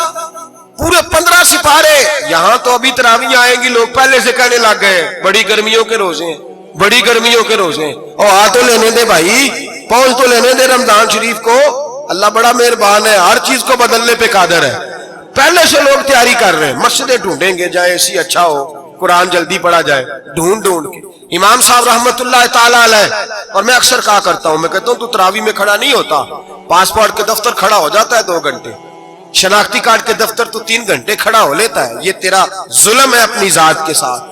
پورے 15 سپارے۔ یہاں تو ابھی تراویح آئیں گی، لوگ پہلے سے کہنے لگ گئے بڑی گرمیوں کے روزے ہیں، بڑی گرمیوں کے روزے ہیں، اور آ تو لینے دے بھائی، پہنچ تو لینے دے رمضان شریف کو، اللہ بڑا مہربان ہے، ہر چیز کو بدلنے پہ قادر ہے۔ پہلے سے لوگ تیاری کر رہے ہیں، مسجدیں ڈھونڈیں گے جائے اسی اچھا ہو، قرآن جلدی پڑھا جائے، ڈھونڈ کے۔ امام صاحب رحمت اللہ تعالیٰ علیہ، اور میں اکثر کہا کرتا ہوں، میں کہتا ہوں تو تراویح میں کھڑا نہیں ہوتا، پاسپورٹ کے دفتر کھڑا ہو جاتا ہے 2 گھنٹے، شناختی کارڈ کے دفتر تو 3 گھنٹے کھڑا ہو لیتا ہے۔ یہ تیرا ظلم ہے اپنی ذات کے ساتھ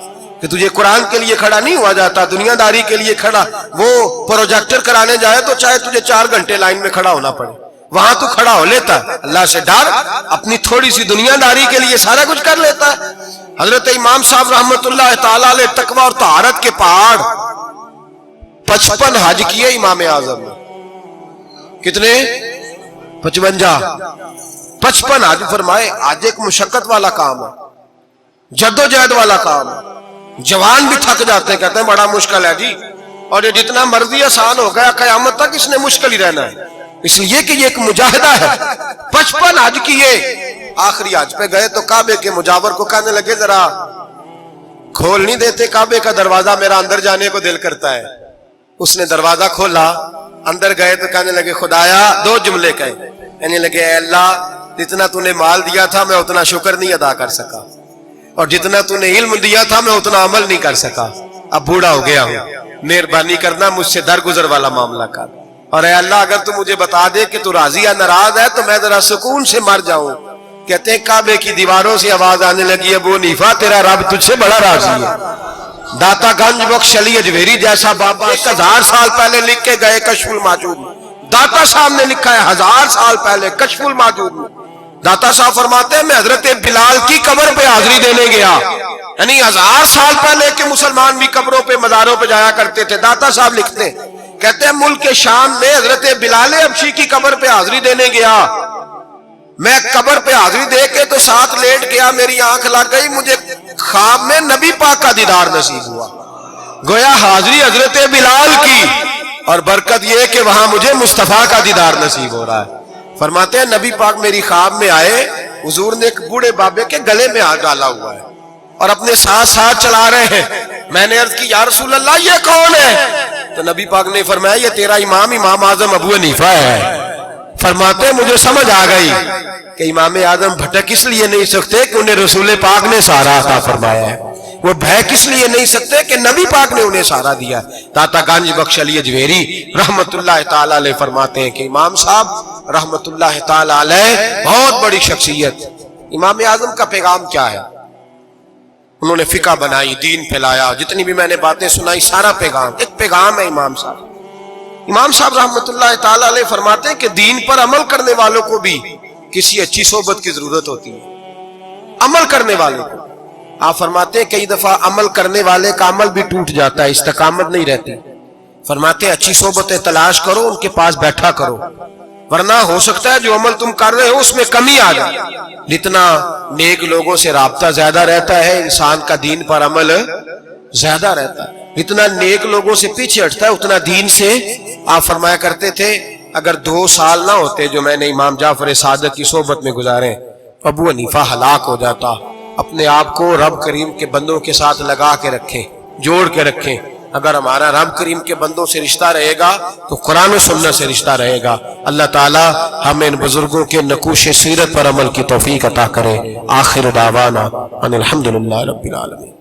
کہ تجھے قرآن کے لیے کھڑا نہیں ہوا جاتا، دنیا داری کے لیے کھڑا۔ وہ پروجیکٹر کرانے جائے تو چاہے تجھے 4 گھنٹے لائن میں کھڑا ہونا پڑے، وہاں تو کھڑا ہو لیتا ہے۔ اللہ سے ڈر، اپنی تھوڑی سی دنیا داری کے لیے سارا کچھ کر لیتا ہے۔ حضرت امام صاحب رحمت اللہ تعالیٰ علیہ تقوی اور طہارت کے پہاڑ 55 حج کیے امام اعظم نے۔ کتنے؟ 55 حج فرمائے۔ حج ایک مشقت والا کام ہے، جدوجہد والا کام ہے، جوان بھی تھک جاتے ہیں، کہتے ہیں بڑا مشکل ہے جی، اور یہ جتنا مرضی آسان ہو گیا، قیامت تک اس نے مشکل ہی رہنا ہے، اس لیے کہ یہ ایک مجاہدہ ہے۔ 55 حج کیے، آخری حج پہ گئے تو کعبے کے مجاور کو کہنے لگے ذرا کھول نہیں دیتے کعبے کا دروازہ، میرا اندر جانے کو دل کرتا ہے۔ اس نے دروازہ کھولا، اندر گئے تو کہنے لگے خدایا، 2 جملے کہے، کہنے لگے اے اللہ، جتنا تو نے مال دیا تھا میں اتنا شکر نہیں ادا کر سکا، اور جتنا تو نے علم دیا تھا میں اتنا عمل نہیں کر سکا، اب بوڑھا ہو گیا ہوں، مہربانی کرنا مجھ سے درگزر والا معاملہ کر، اور اے اللہ اگر تو مجھے بتا دے کہ تو راضی یا ناراض ہے تو میں ذرا سکون سے مر جاؤں۔ کہتے ہیں کعبے کی دیواروں سے آواز آنے لگی، ابو حنیفہ تیرا رب تجھ سے بڑا راضی ہے۔ داتا گنج بخش علی اجویری جیسا بابا 1000 سال پہلے لکھ کے گئے کشف الماجود میں، داتا صاحب نے لکھا ہے 1000 سال پہلے کشف الماجود میں۔ داتا صاحب فرماتے ہیں میں حضرت بلال کی قبر پہ حاضری دینے گیا، یعنی 1000 سال پہلے کے مسلمان بھی قبروں پہ مزاروں پہ جایا کرتے تھے۔ داتا صاحب لکھتے ہیں، کہتے ہیں ملک شام میں حضرت بلال حبشی کی قبر پہ حاضری دینے گیا، میں قبر پہ حاضری دے کے تو ساتھ لیٹ گیا، میری آنکھ لگ گئی، مجھے خواب میں نبی پاک کا دیدار نصیب ہوا، گویا حاضری حضرت بلال کی، اور برکت یہ کہ وہاں مجھے مصطفیٰ کا دیدار نصیب ہو رہا ہے۔ فرماتے ہیں نبی پاک میری خواب میں آئے، حضور نے ایک بوڑھے بابے کے گلے میں ہاتھ ڈالا ہوا ہے اور اپنے ساتھ ساتھ چلا رہے ہیں۔ میں نے عرض کی یا رسول اللہ یہ کون ہے؟ تو نبی پاک نے فرمایا یہ تیرا امام اعظم ابو حنیفہ ہے۔ فرماتے ہیں مجھے سمجھ آ گئی کہ امام اعظم بھٹک اس لیے نہیں سکتے کہ انہیں رسول پاک نے سہارا عطا فرمایا ہے، وہ بہک اس لیے نہیں سکتے کہ نبی پاک نے انہیں سہارا دیا۔ داتا گنج بخش علی اجویری رحمت اللہ تعالی علیہ فرماتے ہیں کہ امام صاحب رحمت اللہ تعالی علیہ بہت بڑی شخصیت۔ امام اعظم کا پیغام کیا ہے؟ انہوں نے فقہ بنائی، دین پھیلایا، جتنی بھی میں نے باتیں سنائی سارا پیغام، ایک پیغام ہے امام صاحب۔ امام صاحب رحمت اللہ تعالی علیہ فرماتے ہیں کہ دین پر عمل کرنے والوں کو بھی کسی اچھی صحبت کی ضرورت ہوتی ہے، عمل کرنے والے کو۔ آپ فرماتے ہیں کئی دفعہ عمل کرنے والے کا عمل بھی ٹوٹ جاتا ہے، استقامت نہیں رہتی۔ فرماتے ہیں اچھی صحبتیں تلاش کرو، ان کے پاس بیٹھا کرو، ورنہ ہو سکتا ہے جو عمل تم کر رہے ہو اس میں کمی آ جائے۔ جتنا نیک لوگوں سے رابطہ زیادہ رہتا ہے انسان کا دین پر عمل زیادہ رہتا ہے، جتنا نیک لوگوں سے پیچھے ہٹتا ہے اتنا دین سے۔ آپ فرمایا کرتے تھے اگر 2 سال نہ ہوتے جو میں نے امام جعفر صادق کی صحبت میں گزارے، ابو حنیفہ ہلاک ہو جاتا۔ اپنے آپ کو رب کریم کے بندوں کے ساتھ لگا کے رکھیں، جوڑ کے رکھیں۔ اگر ہمارا رب کریم کے بندوں سے رشتہ رہے گا تو قرآن و سنت سے رشتہ رہے گا۔ اللہ تعالی ہمیں ان بزرگوں کے نقوش سیرت پر عمل کی توفیق عطا کرے۔ آخر دعوانا ان الحمدللہ رب العالمین۔